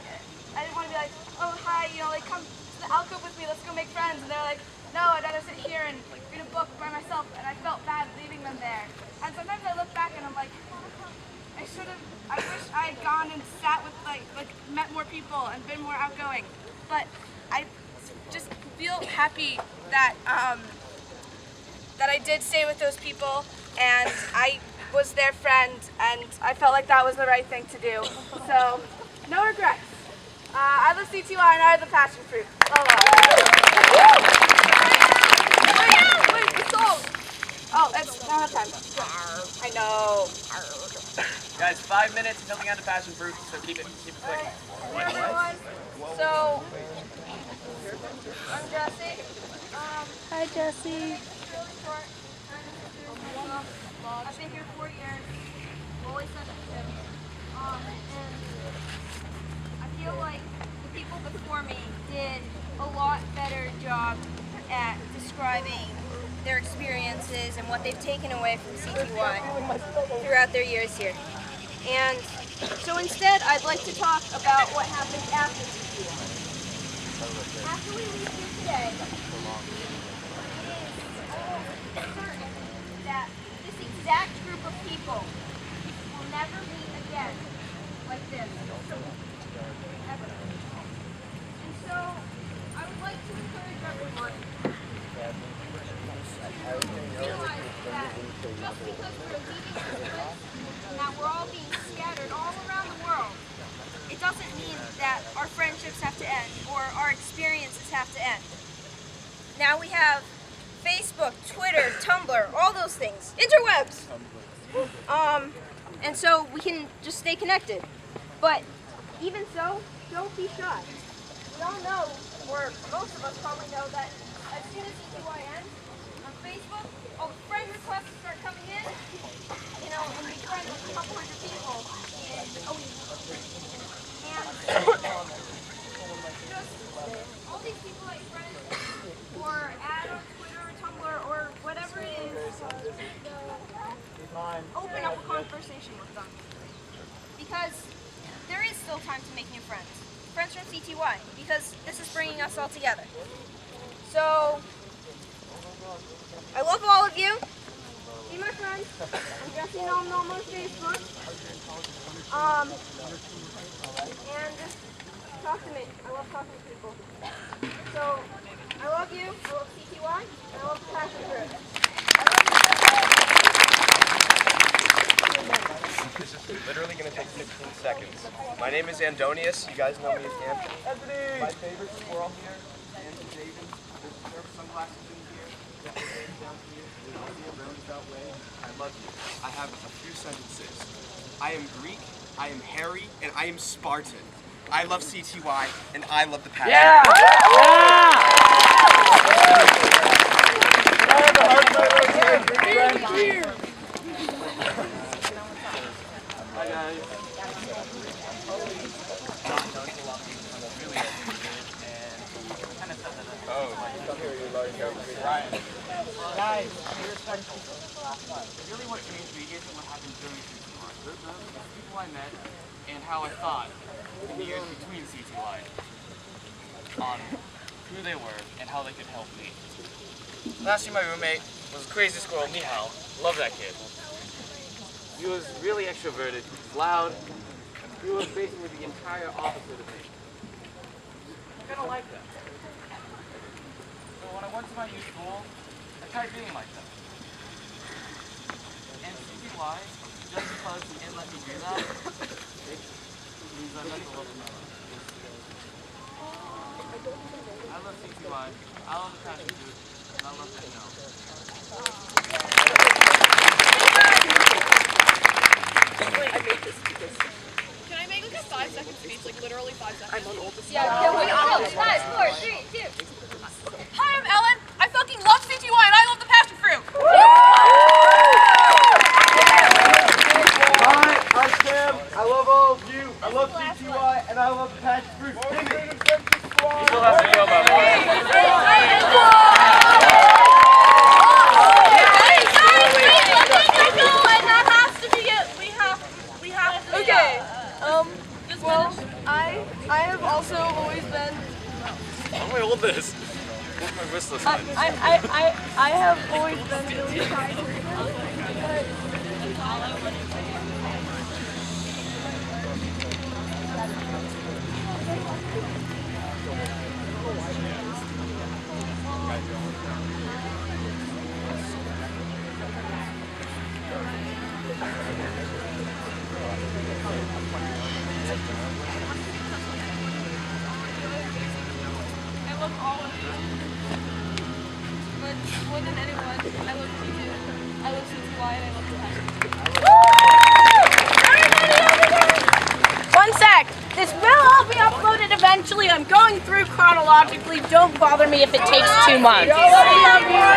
I didn't want to be like, oh, hi, you know, like, come to the alcove with me, let's go make friends. And they're like, no, I'd rather sit here and read a book by myself, and I felt bad leaving them there. And sometimes I look back and I'm like, I wish I had gone and sat with, like met more people and been more outgoing. But I just feel happy that, that I did stay with those people, and I was their friend, and I felt like that was the right thing to do. So, no regrets. I love CTY and I love the passion fruit. Wait, the song! Oh, it's not enough time. I know. Guys, 5 minutes until we get to passion fruit, so keep it quick. Hey everyone. So, I'm Jesse. Hi, Jesse. Really short. I've been here 4 years. Always such a tip. And I feel like the people before me did a lot better job at describing their experiences and what they've taken away from CTY throughout their years here. And so instead, I'd like to talk about what happens after CTY. After we leave here today, it is certain that this exact group of people will never meet again like this. Ever. And so, I would like to encourage everyone to realize that just because we're leaving this place and that we're all being scattered all around the world, it doesn't mean that our friendships have to end or our experiences have to end. Now we have Facebook, Twitter, Tumblr, all those things, interwebs. And so we can just stay connected. But even so, don't be shy. We all know, or most of us probably know, that as soon as CTY ends, on Facebook, all the friend requests start coming in, you know, and we friends with a couple hundred people in a week. And just all these people that you friend or add on Twitter or Tumblr or whatever it is, open up a conversation with them. Because there is still time to make new friends. Friends from CTY, because this is bringing us all together. So, I love all of you. Be my friends. I'm Jesse Nom on Facebook. And just talk to me. I love talking to people. So, I love you. I love CTY. And I love the passion fruit. This is literally going to take 15 seconds. My name is Andonius. You guys know me as Anthony. Anthony! My favorite squirrel here is Anthony David. There's sunglasses in here. Down here. Roundabout way. I love you. I have a few sentences. I am Greek, I am hairy, and I am Spartan. I love CTY, and I love the passion. Yeah! Hi guys. Guys, really what changed me isn't what happened during CTY. The people I met and how I thought in the years between CTY on who they were and how they could help me. Last year my roommate was a crazy squirrel, Mihal. Love that kid. He was really extroverted, loud. He was basically the entire opposite of me. I kind of like that. So when I went to my new school, I tried being like them. And CTY, just because he didn't let me do that, it means I meant to love him. I love CTY, I love the passion fruit, and I love that show. speech, like literally 5 seconds. I'm on oldest. Yeah, can we all? 5, 4, 3, 2. Hi, I'm Ellen. I fucking love CTY and I love the passion fruit. Hi, I'm Sam. I love all of you. I love CTY and I love the passion fruit. You still have to go, by the way. Okay. Well, I have also always been. How do I hold this? What's my wrist this time? I have always been really shy. I love all of you. But more than anyone, I love you too. I love CTY and I love the passion. One sec. This will all be uploaded eventually. I'm going through chronologically. Don't bother me if it takes 2 months.